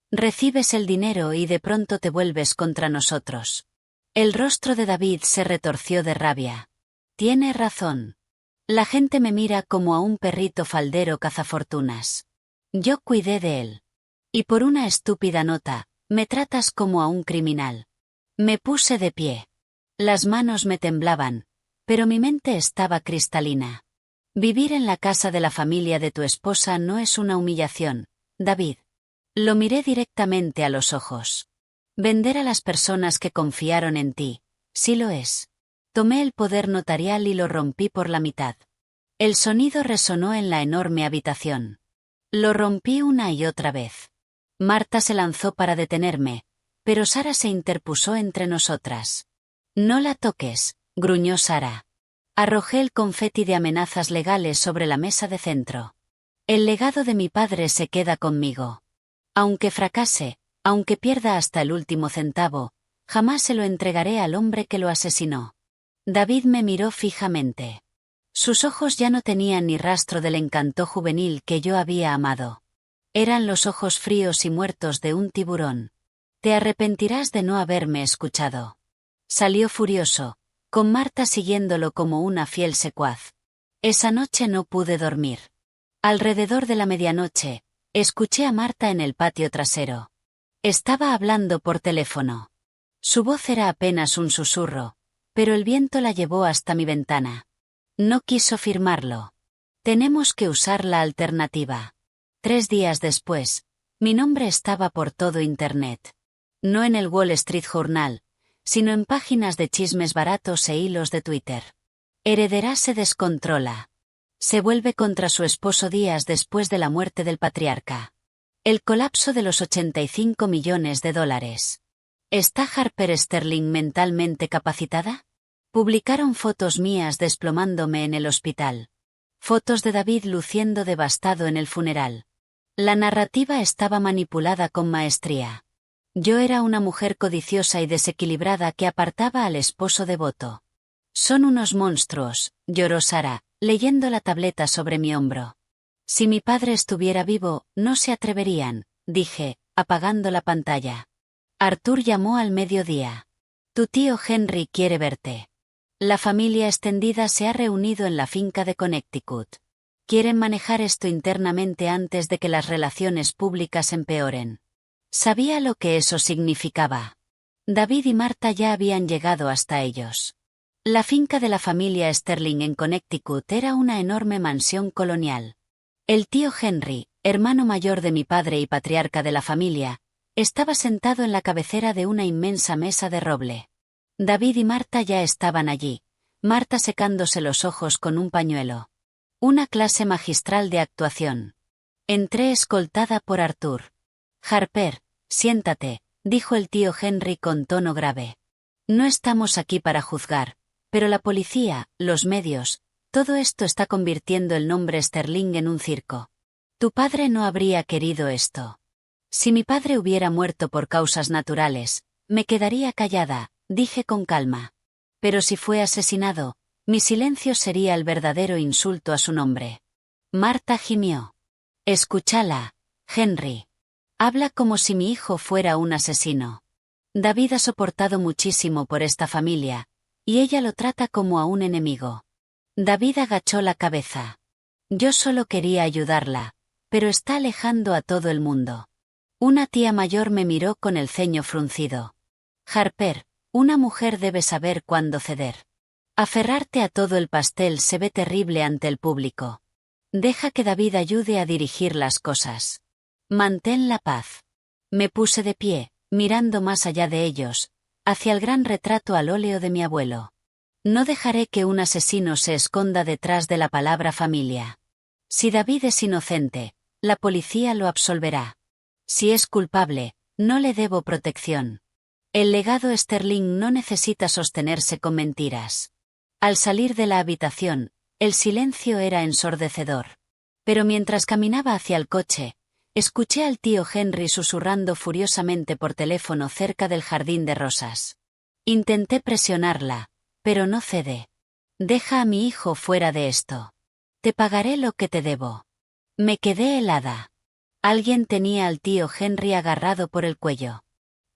Recibes el dinero y de pronto te vuelves contra nosotros. El rostro de David se retorció de rabia. Tiene razón. La gente me mira como a un perrito faldero cazafortunas. Yo cuidé de él. Y por una estúpida nota, me tratas como a un criminal. Me puse de pie. Las manos me temblaban, pero mi mente estaba cristalina. Vivir en la casa de la familia de tu esposa no es una humillación, David. Lo miré directamente a los ojos. Vender a las personas que confiaron en ti, sí lo es. Tomé el poder notarial y lo rompí por la mitad. El sonido resonó en la enorme habitación. Lo rompí una y otra vez. Marta se lanzó para detenerme, pero Sara se interpuso entre nosotras. No la toques, gruñó Sara. Arrojé el confeti de amenazas legales sobre la mesa de centro. El legado de mi padre se queda conmigo. Aunque fracase, aunque pierda hasta el último centavo, jamás se lo entregaré al hombre que lo asesinó. David me miró fijamente. Sus ojos ya no tenían ni rastro del encanto juvenil que yo había amado. Eran los ojos fríos y muertos de un tiburón. Te arrepentirás de no haberme escuchado. Salió furioso, con Marta siguiéndolo como una fiel secuaz. Esa noche no pude dormir. Alrededor de la medianoche, escuché a Marta en el patio trasero. Estaba hablando por teléfono. Su voz era apenas un susurro, pero el viento la llevó hasta mi ventana. No quiso firmarlo. Tenemos que usar la alternativa. 3 días después, mi nombre estaba por todo Internet. No en el Wall Street Journal, sino en páginas de chismes baratos e hilos de Twitter. Heredera se descontrola. Se vuelve contra su esposo días después de la muerte del patriarca. El colapso de los 85 millones de dólares. ¿Está Harper Sterling mentalmente capacitada? Publicaron fotos mías desplomándome en el hospital. Fotos de David luciendo devastado en el funeral. La narrativa estaba manipulada con maestría. Yo era una mujer codiciosa y desequilibrada que apartaba al esposo devoto. Son unos monstruos, lloró Sara, leyendo la tableta sobre mi hombro. Si mi padre estuviera vivo, no se atreverían, dije, apagando la pantalla. Arthur llamó al mediodía. Tu tío Henry quiere verte. La familia extendida se ha reunido en la finca de Connecticut. Quieren manejar esto internamente antes de que las relaciones públicas empeoren. Sabía lo que eso significaba. David y Marta ya habían llegado hasta ellos. La finca de la familia Sterling en Connecticut era una enorme mansión colonial. El tío Henry, hermano mayor de mi padre y patriarca de la familia, estaba sentado en la cabecera de una inmensa mesa de roble. David y Marta ya estaban allí, Marta secándose los ojos con un pañuelo. Una clase magistral de actuación. Entré escoltada por Arthur. Harper, siéntate, dijo el tío Henry con tono grave. No estamos aquí para juzgar, pero la policía, los medios, todo esto está convirtiendo el nombre Sterling en un circo. Tu padre no habría querido esto. Si mi padre hubiera muerto por causas naturales, me quedaría callada, dije con calma. Pero si fue asesinado, mi silencio sería el verdadero insulto a su nombre. Marta gimió. Escúchala, Henry. Habla como si mi hijo fuera un asesino. David ha soportado muchísimo por esta familia, y ella lo trata como a un enemigo. David agachó la cabeza. Yo solo quería ayudarla, pero está alejando a todo el mundo. Una tía mayor me miró con el ceño fruncido. Harper, una mujer debe saber cuándo ceder. Aferrarte a todo el pastel se ve terrible ante el público. Deja que David ayude a dirigir las cosas. Mantén la paz. Me puse de pie, mirando más allá de ellos, hacia el gran retrato al óleo de mi abuelo. No dejaré que un asesino se esconda detrás de la palabra familia. Si David es inocente, la policía lo absolverá. Si es culpable, no le debo protección. El legado Sterling no necesita sostenerse con mentiras. Al salir de la habitación, el silencio era ensordecedor. Pero mientras caminaba hacia el coche, escuché al tío Henry susurrando furiosamente por teléfono cerca del jardín de rosas. Intenté presionarla, pero no cede. Deja a mi hijo fuera de esto. Te pagaré lo que te debo. Me quedé helada. Alguien tenía al tío Henry agarrado por el cuello.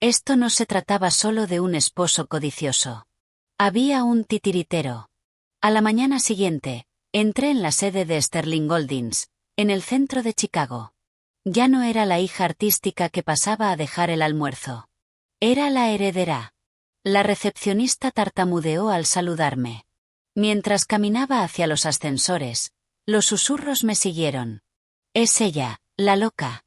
Esto no se trataba solo de un esposo codicioso. Había un titiritero. A la mañana siguiente, entré en la sede de Sterling Holdings, en el centro de Chicago. Ya no era la hija artística que pasaba a dejar el almuerzo. Era la heredera. La recepcionista tartamudeó al saludarme. Mientras caminaba hacia los ascensores, los susurros me siguieron. Es ella, la loca.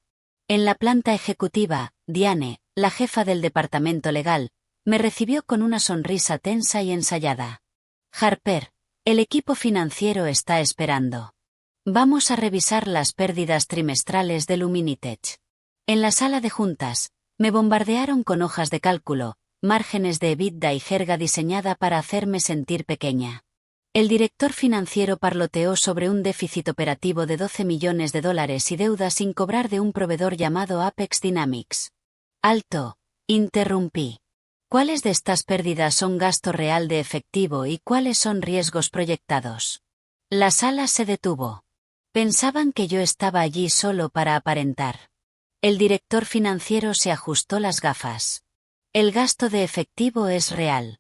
En la planta ejecutiva, Diane, la jefa del departamento legal, me recibió con una sonrisa tensa y ensayada. Harper, el equipo financiero está esperando. Vamos a revisar las pérdidas trimestrales de Luminitech. En la sala de juntas, me bombardearon con hojas de cálculo, márgenes de EBITDA y jerga diseñada para hacerme sentir pequeña. El director financiero parloteó sobre un déficit operativo de $12 millones y deuda sin cobrar de un proveedor llamado Apex Dynamics. Alto, interrumpí. ¿Cuáles de estas pérdidas son gasto real de efectivo y cuáles son riesgos proyectados? La sala se detuvo. Pensaban que yo estaba allí solo para aparentar. El director financiero se ajustó las gafas. El gasto de efectivo es real.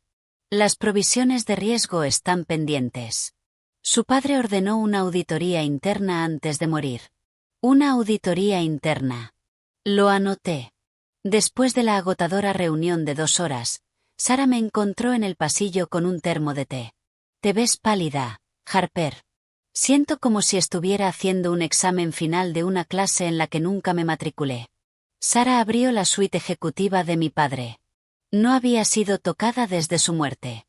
Las provisiones de riesgo están pendientes. Su padre ordenó una auditoría interna antes de morir. Una auditoría interna. Lo anoté. Después de la agotadora reunión de 2 horas, Sara me encontró en el pasillo con un termo de té. Te ves pálida, Harper. Siento como si estuviera haciendo un examen final de una clase en la que nunca me matriculé. Sara abrió la suite ejecutiva de mi padre. No había sido tocada desde su muerte.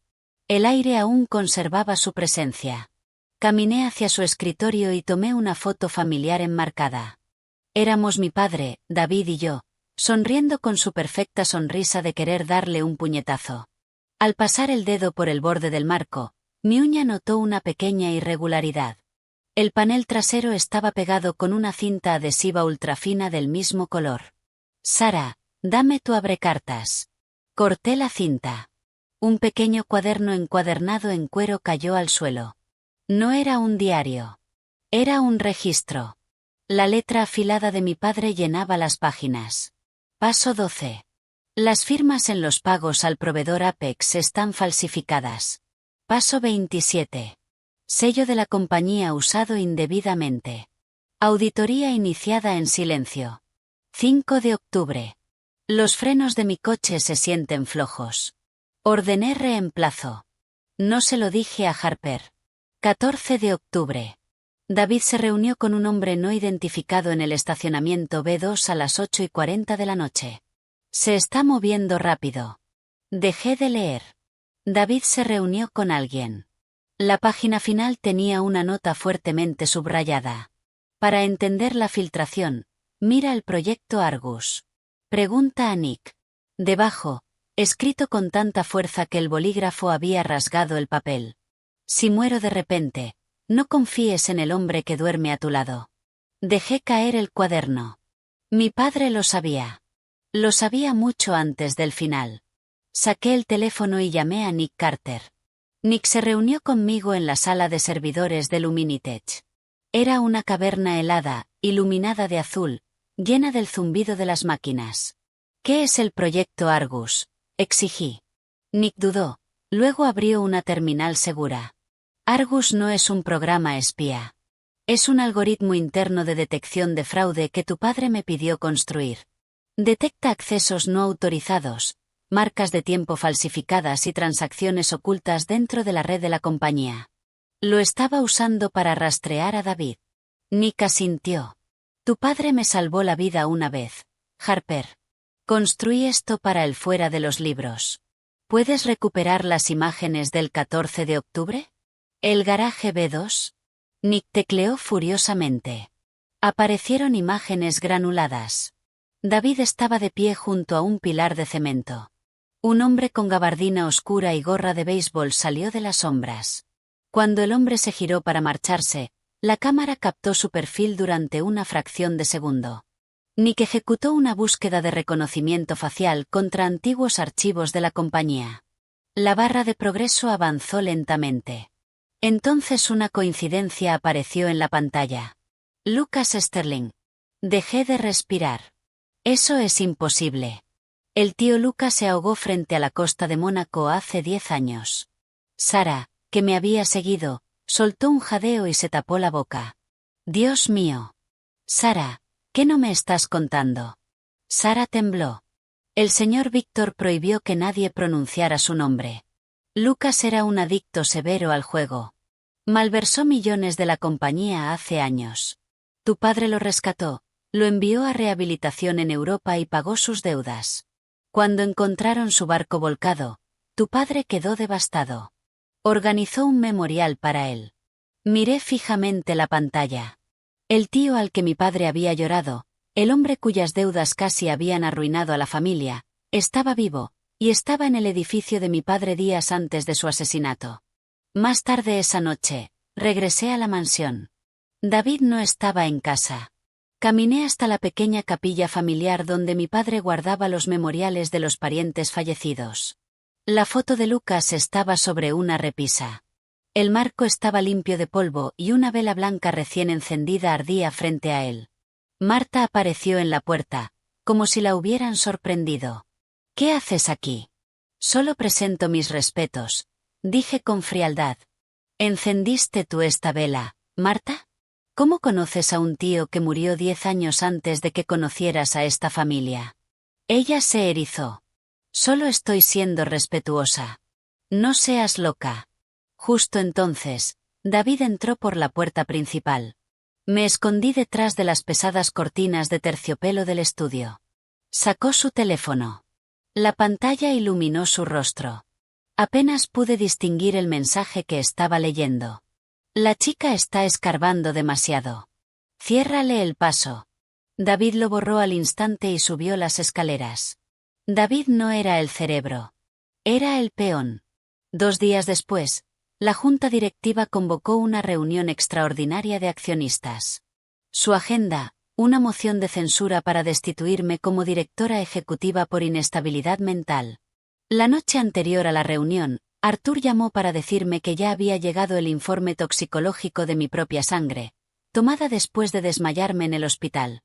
El aire aún conservaba su presencia. Caminé hacia su escritorio y tomé una foto familiar enmarcada. Éramos mi padre, David y yo, sonriendo con su perfecta sonrisa de querer darle un puñetazo. Al pasar el dedo por el borde del marco, mi uña notó una pequeña irregularidad. El panel trasero estaba pegado con una cinta adhesiva ultrafina del mismo color. Sara, dame tu abrecartas. Corté la cinta. Un pequeño cuaderno encuadernado en cuero cayó al suelo. No era un diario. Era un registro. La letra afilada de mi padre llenaba las páginas. Paso 12. Las firmas en los pagos al proveedor Apex están falsificadas. Paso 27. Sello de la compañía usado indebidamente. Auditoría iniciada en silencio. 5 de octubre. Los frenos de mi coche se sienten flojos. Ordené reemplazo. No se lo dije a Harper. 14 de octubre. David se reunió con un hombre no identificado en el estacionamiento B2 a las 8:40 de la noche. Se está moviendo rápido. Dejé de leer. David se reunió con alguien. La página final tenía una nota fuertemente subrayada. Para entender la filtración, mira el proyecto Argus. Pregunta a Nick. Debajo, escrito con tanta fuerza que el bolígrafo había rasgado el papel. Si muero de repente, no confíes en el hombre que duerme a tu lado. Dejé caer el cuaderno. Mi padre lo sabía. Lo sabía mucho antes del final. Saqué el teléfono y llamé a Nick Carter. Nick se reunió conmigo en la sala de servidores de Luminitech. Era una caverna helada, iluminada de azul, llena del zumbido de las máquinas. ¿Qué es el proyecto Argus?, exigí. Nick dudó, luego abrió una terminal segura. Argus no es un programa espía. Es un algoritmo interno de detección de fraude que tu padre me pidió construir. Detecta accesos no autorizados, marcas de tiempo falsificadas y transacciones ocultas dentro de la red de la compañía. Lo estaba usando para rastrear a David. Nick asintió. Tu padre me salvó la vida una vez, Harper. Construí esto para el fuera de los libros. ¿Puedes recuperar las imágenes del 14 de octubre? ¿El garaje B2? Nick tecleó furiosamente. Aparecieron imágenes granuladas. David estaba de pie junto a un pilar de cemento. Un hombre con gabardina oscura y gorra de béisbol salió de las sombras. Cuando el hombre se giró para marcharse, la cámara captó su perfil durante una fracción de segundo. Nick ejecutó una búsqueda de reconocimiento facial contra antiguos archivos de la compañía. La barra de progreso avanzó lentamente. Entonces una coincidencia apareció en la pantalla. Lucas Sterling. Dejé de respirar. Eso es imposible. El tío Lucas se ahogó frente a la costa de Mónaco hace 10 años. Sara, que me había seguido, soltó un jadeo y se tapó la boca. Dios mío. Sara, ¿qué no me estás contando? Sara tembló. El señor Víctor prohibió que nadie pronunciara su nombre. Lucas era un adicto severo al juego. Malversó millones de la compañía hace años. Tu padre lo rescató, lo envió a rehabilitación en Europa y pagó sus deudas. Cuando encontraron su barco volcado, tu padre quedó devastado. Organizó un memorial para él. Miré fijamente la pantalla. El tío al que mi padre había llorado, el hombre cuyas deudas casi habían arruinado a la familia, estaba vivo, y estaba en el edificio de mi padre días antes de su asesinato. Más tarde esa noche, regresé a la mansión. David no estaba en casa. Caminé hasta la pequeña capilla familiar donde mi padre guardaba los memoriales de los parientes fallecidos. La foto de Lucas estaba sobre una repisa. El marco estaba limpio de polvo y una vela blanca recién encendida ardía frente a él. Marta apareció en la puerta, como si la hubieran sorprendido. «¿Qué haces aquí?» «Solo presento mis respetos», dije con frialdad. «¿Encendiste tú esta vela, Marta? ¿Cómo conoces a un tío que murió 10 años antes de que conocieras a esta familia?» Ella se erizó. «Solo estoy siendo respetuosa. No seas loca». Justo entonces, David entró por la puerta principal. Me escondí detrás de las pesadas cortinas de terciopelo del estudio. Sacó su teléfono. La pantalla iluminó su rostro. Apenas pude distinguir el mensaje que estaba leyendo. «La chica está escarbando demasiado. Ciérrale el paso». David lo borró al instante y subió las escaleras. David no era el cerebro. Era el peón. 2 días después, la junta directiva convocó una reunión extraordinaria de accionistas. Su agenda, una moción de censura para destituirme como directora ejecutiva por inestabilidad mental. La noche anterior a la reunión, Arthur llamó para decirme que ya había llegado el informe toxicológico de mi propia sangre, tomada después de desmayarme en el hospital.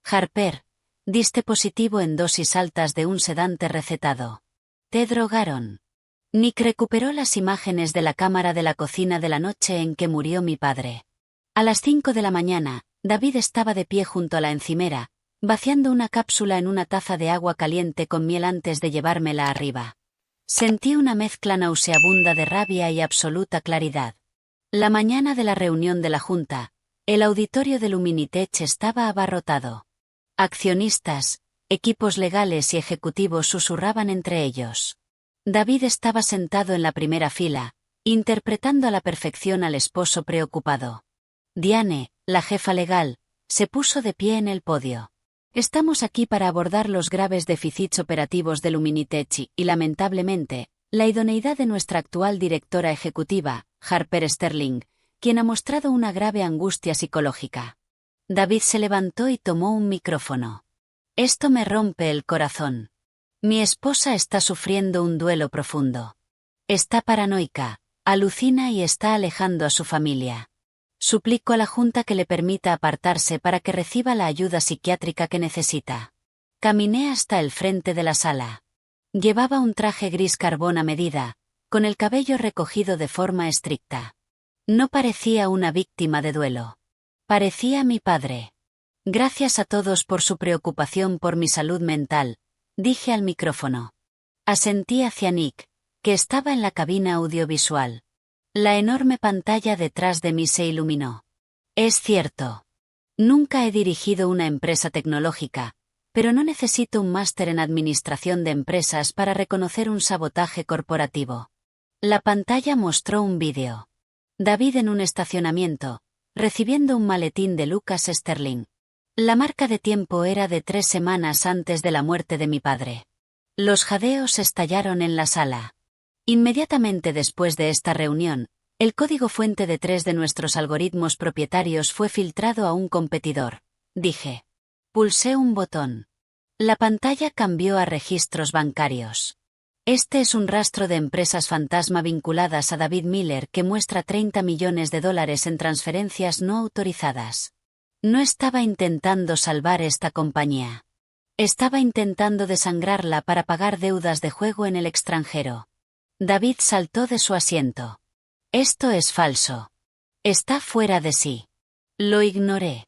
«Harper, diste positivo en dosis altas de un sedante recetado. Te drogaron». Nick recuperó las imágenes de la cámara de la cocina de la noche en que murió mi padre. A las 5 de la mañana, David estaba de pie junto a la encimera, vaciando una cápsula en una taza de agua caliente con miel antes de llevármela arriba. Sentí una mezcla nauseabunda de rabia y absoluta claridad. La mañana de la reunión de la junta, el auditorio de Luminitech estaba abarrotado. Accionistas, equipos legales y ejecutivos susurraban entre ellos. David estaba sentado en la primera fila, interpretando a la perfección al esposo preocupado. Diane, la jefa legal, se puso de pie en el podio. «Estamos aquí para abordar los graves déficits operativos de Luminitech y, lamentablemente, la idoneidad de nuestra actual directora ejecutiva, Harper Sterling, quien ha mostrado una grave angustia psicológica». David se levantó y tomó un micrófono. «Esto me rompe el corazón. Mi esposa está sufriendo un duelo profundo. Está paranoica, alucina y está alejando a su familia. Suplico a la Junta que le permita apartarse para que reciba la ayuda psiquiátrica que necesita». Caminé hasta el frente de la sala. Llevaba un traje gris carbón a medida, con el cabello recogido de forma estricta. No parecía una víctima de duelo. Parecía mi padre. «Gracias a todos por su preocupación por mi salud mental», dije al micrófono. Asentí hacia Nick, que estaba en la cabina audiovisual. La enorme pantalla detrás de mí se iluminó. «Es cierto. Nunca he dirigido una empresa tecnológica, pero no necesito un máster en administración de empresas para reconocer un sabotaje corporativo». La pantalla mostró un vídeo. David en un estacionamiento, recibiendo un maletín de Lucas Sterling. La marca de tiempo era de 3 semanas antes de la muerte de mi padre. Los jadeos estallaron en la sala. Inmediatamente después de esta reunión, el código fuente de 3 de nuestros algoritmos propietarios fue filtrado a un competidor, dije. Pulsé un botón. La pantalla cambió a registros bancarios. Este es un rastro de empresas fantasma vinculadas a David Miller que muestra $30 millones en transferencias no autorizadas. No estaba intentando salvar esta compañía. Estaba intentando desangrarla para pagar deudas de juego en el extranjero. David saltó de su asiento. Esto es falso. Está fuera de sí. Lo ignoré.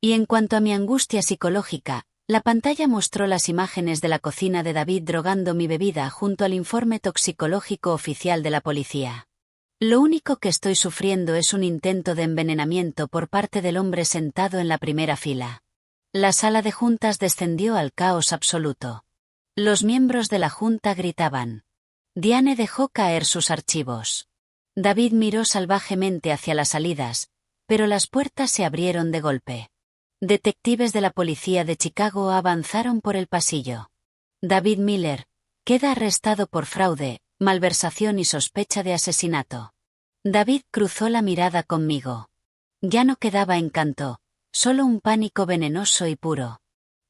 Y en cuanto a mi angustia psicológica, la pantalla mostró las imágenes de la cocina de David drogando mi bebida junto al informe toxicológico oficial de la policía. Lo único que estoy sufriendo es un intento de envenenamiento por parte del hombre sentado en la primera fila. La sala de juntas descendió al caos absoluto. Los miembros de la junta gritaban. Diane dejó caer sus archivos. David miró salvajemente hacia las salidas, pero las puertas se abrieron de golpe. Detectives de la policía de Chicago avanzaron por el pasillo. David Miller queda arrestado por fraude, malversación y sospecha de asesinato. David cruzó la mirada conmigo. Ya no quedaba encanto, solo un pánico venenoso y puro.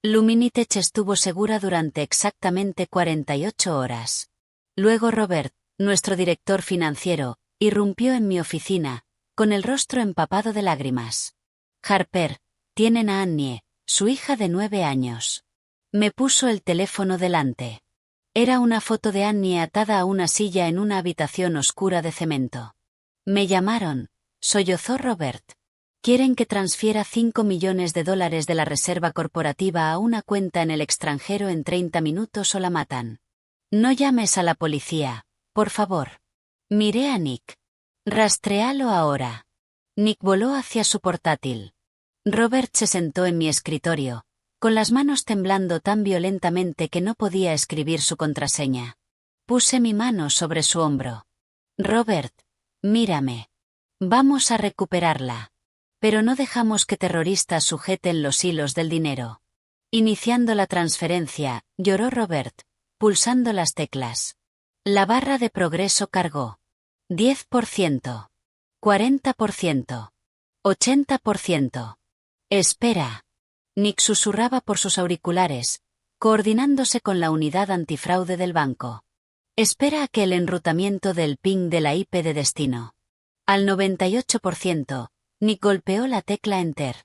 Luminitech estuvo segura durante exactamente 48 horas. Luego Robert, nuestro director financiero, irrumpió en mi oficina, con el rostro empapado de lágrimas. Harper, tienen a Annie, su hija de 9 años. Me puso el teléfono delante. Era una foto de Annie atada a una silla en una habitación oscura de cemento. Me llamaron, sollozó Robert. Quieren que transfiera $5 millones de la reserva corporativa a una cuenta en el extranjero en 30 minutos o la matan. No llames a la policía, por favor. Miré a Nick. Rastréalo ahora. Nick voló hacia su portátil. Robert se sentó en mi escritorio, con las manos temblando tan violentamente que no podía escribir su contraseña. Puse mi mano sobre su hombro. Robert, mírame. Vamos a recuperarla. Pero no dejamos que terroristas sujeten los hilos del dinero. Iniciando la transferencia, lloró Robert, pulsando las teclas. La barra de progreso cargó. 10%. 40%. 80%. Espera. Nick susurraba por sus auriculares, coordinándose con la unidad antifraude del banco. Espera a que el enrutamiento del ping de la IP de destino. Al 98%, Nick golpeó la tecla Enter.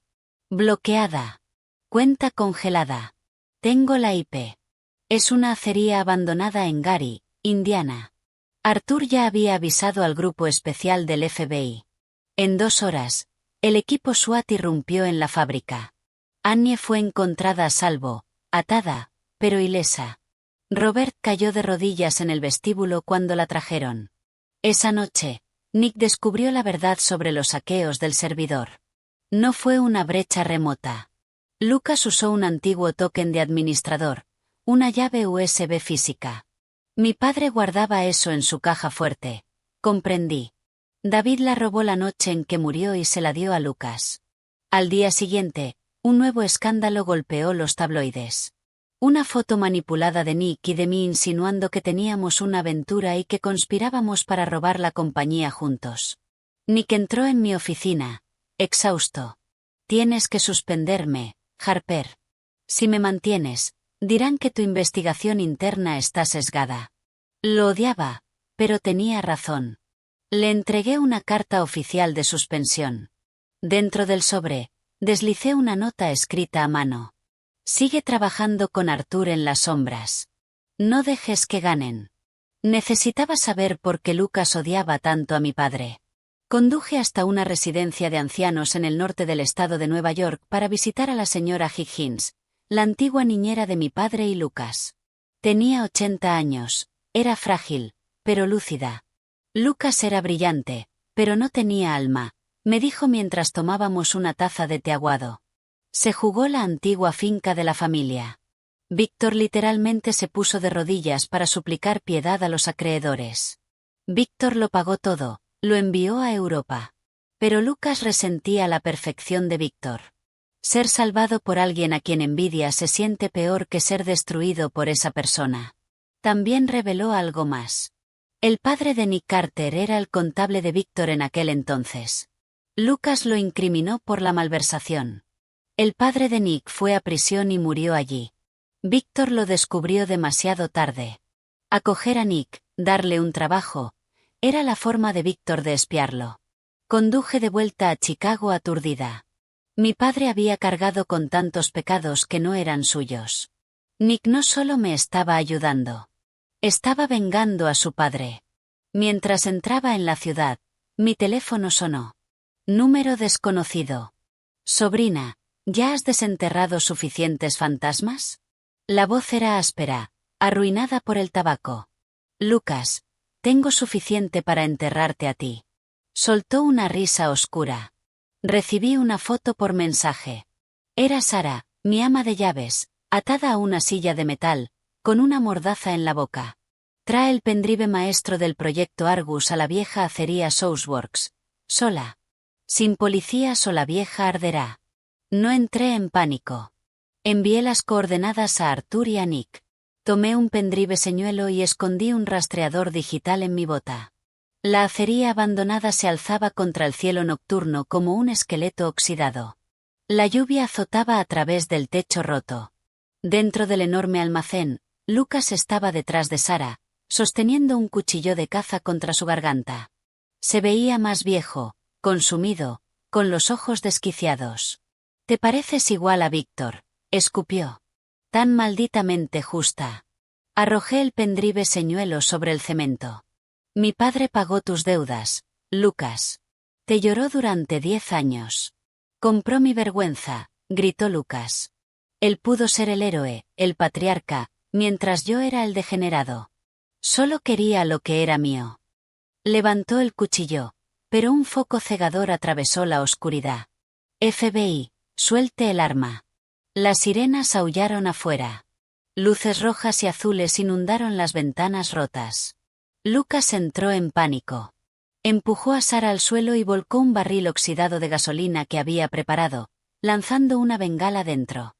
Bloqueada. Cuenta congelada. Tengo la IP. Es una acería abandonada en Gary, Indiana. Arthur ya había avisado al grupo especial del FBI. En 2 horas, el equipo SWAT irrumpió en la fábrica. Annie fue encontrada a salvo, atada, pero ilesa. Robert cayó de rodillas en el vestíbulo cuando la trajeron. Esa noche, Nick descubrió la verdad sobre los saqueos del servidor. No fue una brecha remota. Lucas usó un antiguo token de administrador, una llave USB física. Mi padre guardaba eso en su caja fuerte. Comprendí. David la robó la noche en que murió y se la dio a Lucas. Al día siguiente, un nuevo escándalo golpeó los tabloides. Una foto manipulada de Nick y de mí insinuando que teníamos una aventura y que conspirábamos para robar la compañía juntos. Nick entró en mi oficina, exhausto. Tienes que suspenderme, Harper. Si me mantienes, dirán que tu investigación interna está sesgada. Lo odiaba, pero tenía razón. Le entregué una carta oficial de suspensión. Dentro del sobre, deslicé una nota escrita a mano. Sigue trabajando con Arthur en las sombras. No dejes que ganen. Necesitaba saber por qué Lucas odiaba tanto a mi padre. Conduje hasta una residencia de ancianos en el norte del estado de Nueva York para visitar a la señora Higgins, la antigua niñera de mi padre y Lucas. Tenía 80 años, era frágil, pero lúcida. Lucas era brillante, pero no tenía alma, me dijo mientras tomábamos una taza de té aguado. Se jugó la antigua finca de la familia. Víctor literalmente se puso de rodillas para suplicar piedad a los acreedores. Víctor lo pagó todo, lo envió a Europa. Pero Lucas resentía la perfección de Víctor. Ser salvado por alguien a quien envidia se siente peor que ser destruido por esa persona. También reveló algo más. El padre de Nick Carter era el contable de Víctor en aquel entonces. Lucas lo incriminó por la malversación. El padre de Nick fue a prisión y murió allí. Víctor lo descubrió demasiado tarde. Acoger a Nick, darle un trabajo, era la forma de Víctor de espiarlo. Conduje de vuelta a Chicago aturdida. Mi padre había cargado con tantos pecados que no eran suyos. Nick no solo me estaba ayudando. Estaba vengando a su padre. Mientras entraba en la ciudad, mi teléfono sonó. Número desconocido. Sobrina, ¿ya has desenterrado suficientes fantasmas? La voz era áspera, arruinada por el tabaco. Lucas, tengo suficiente para enterrarte a ti. Soltó una risa oscura. Recibí una foto por mensaje. Era Sara, mi ama de llaves, atada a una silla de metal, con una mordaza en la boca. Trae el pendrive maestro del proyecto Argus a la vieja acería Southworks. Sola. Sin policías o la vieja arderá. No entré en pánico. Envié las coordenadas a Arthur y a Nick. Tomé un pendrive señuelo y escondí un rastreador digital en mi bota. La acería abandonada se alzaba contra el cielo nocturno como un esqueleto oxidado. La lluvia azotaba a través del techo roto. Dentro del enorme almacén, Lucas estaba detrás de Sara, sosteniendo un cuchillo de caza contra su garganta. Se veía más viejo, consumido, con los ojos desquiciados. «Te pareces igual a Víctor», escupió. «Tan malditamente justa». Arrojé el pendrive señuelo sobre el cemento. «Mi padre pagó tus deudas, Lucas. Te lloró durante 10 años. Compró mi vergüenza», gritó Lucas. Él pudo ser el héroe, el patriarca, mientras yo era el degenerado. Solo quería lo que era mío. Levantó el cuchillo, pero un foco cegador atravesó la oscuridad. «FBI, suelte el arma». Las sirenas aullaron afuera. Luces rojas y azules inundaron las ventanas rotas. Lucas entró en pánico. Empujó a Sara al suelo y volcó un barril oxidado de gasolina que había preparado, lanzando una bengala dentro.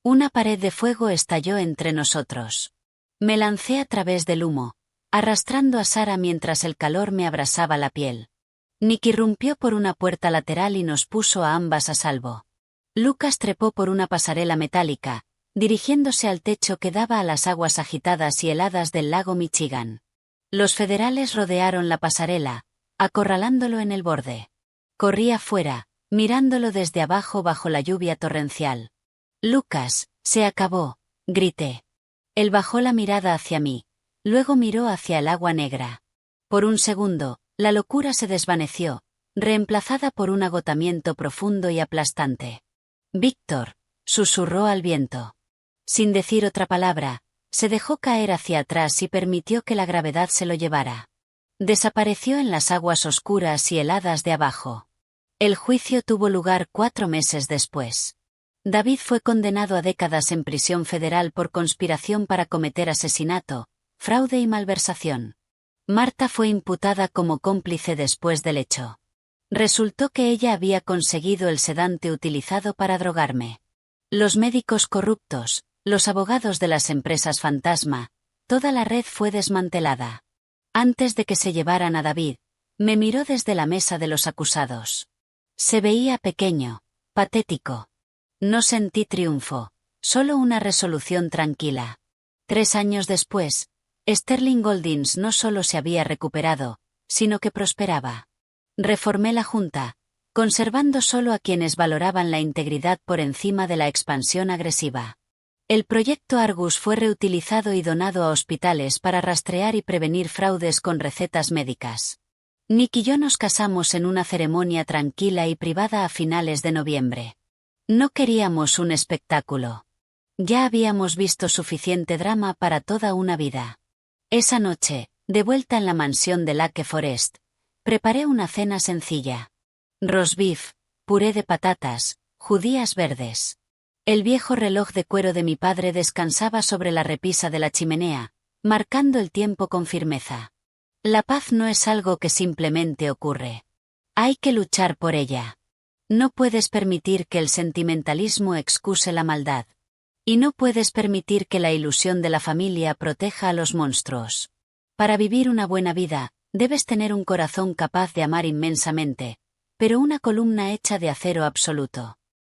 Una pared de fuego estalló entre nosotros. Me lancé a través del humo, arrastrando a Sara mientras el calor me abrasaba la piel. Nick irrumpió por una puerta lateral y nos puso a ambas a salvo. Lucas trepó por una pasarela metálica, dirigiéndose al techo que daba a las aguas agitadas y heladas del lago Michigan. Los federales rodearon la pasarela, acorralándolo en el borde. Corrí afuera, mirándolo desde abajo bajo la lluvia torrencial. «Lucas, se acabó», grité. Él bajó la mirada hacia mí, luego miró hacia el agua negra. Por un segundo, la locura se desvaneció, reemplazada por un agotamiento profundo y aplastante. «Víctor», susurró al viento. Sin decir otra palabra, se dejó caer hacia atrás y permitió que la gravedad se lo llevara. Desapareció en las aguas oscuras y heladas de abajo. El juicio tuvo lugar 4 meses después. David fue condenado a décadas en prisión federal por conspiración para cometer asesinato, fraude y malversación. Marta fue imputada como cómplice después del hecho. Resultó que ella había conseguido el sedante utilizado para drogarme. Los médicos corruptos, los abogados de las empresas fantasma, toda la red fue desmantelada. Antes de que se llevaran a David, me miró desde la mesa de los acusados. Se veía pequeño, patético. No sentí triunfo, solo una resolución tranquila. 3 años después, Sterling Holdings no solo se había recuperado, sino que prosperaba. Reformé la Junta, conservando solo a quienes valoraban la integridad por encima de la expansión agresiva. El proyecto Argus fue reutilizado y donado a hospitales para rastrear y prevenir fraudes con recetas médicas. Nick y yo nos casamos en una ceremonia tranquila y privada a finales de noviembre. No queríamos un espectáculo. Ya habíamos visto suficiente drama para toda una vida. Esa noche, de vuelta en la mansión de Lake Forest, preparé una cena sencilla. Roast beef, puré de patatas, judías verdes. El viejo reloj de cuero de mi padre descansaba sobre la repisa de la chimenea, marcando el tiempo con firmeza. La paz no es algo que simplemente ocurre. Hay que luchar por ella. No puedes permitir que el sentimentalismo excuse la maldad. Y no puedes permitir que la ilusión de la familia proteja a los monstruos. Para vivir una buena vida, debes tener un corazón capaz de amar inmensamente, pero una columna hecha de acero absoluto.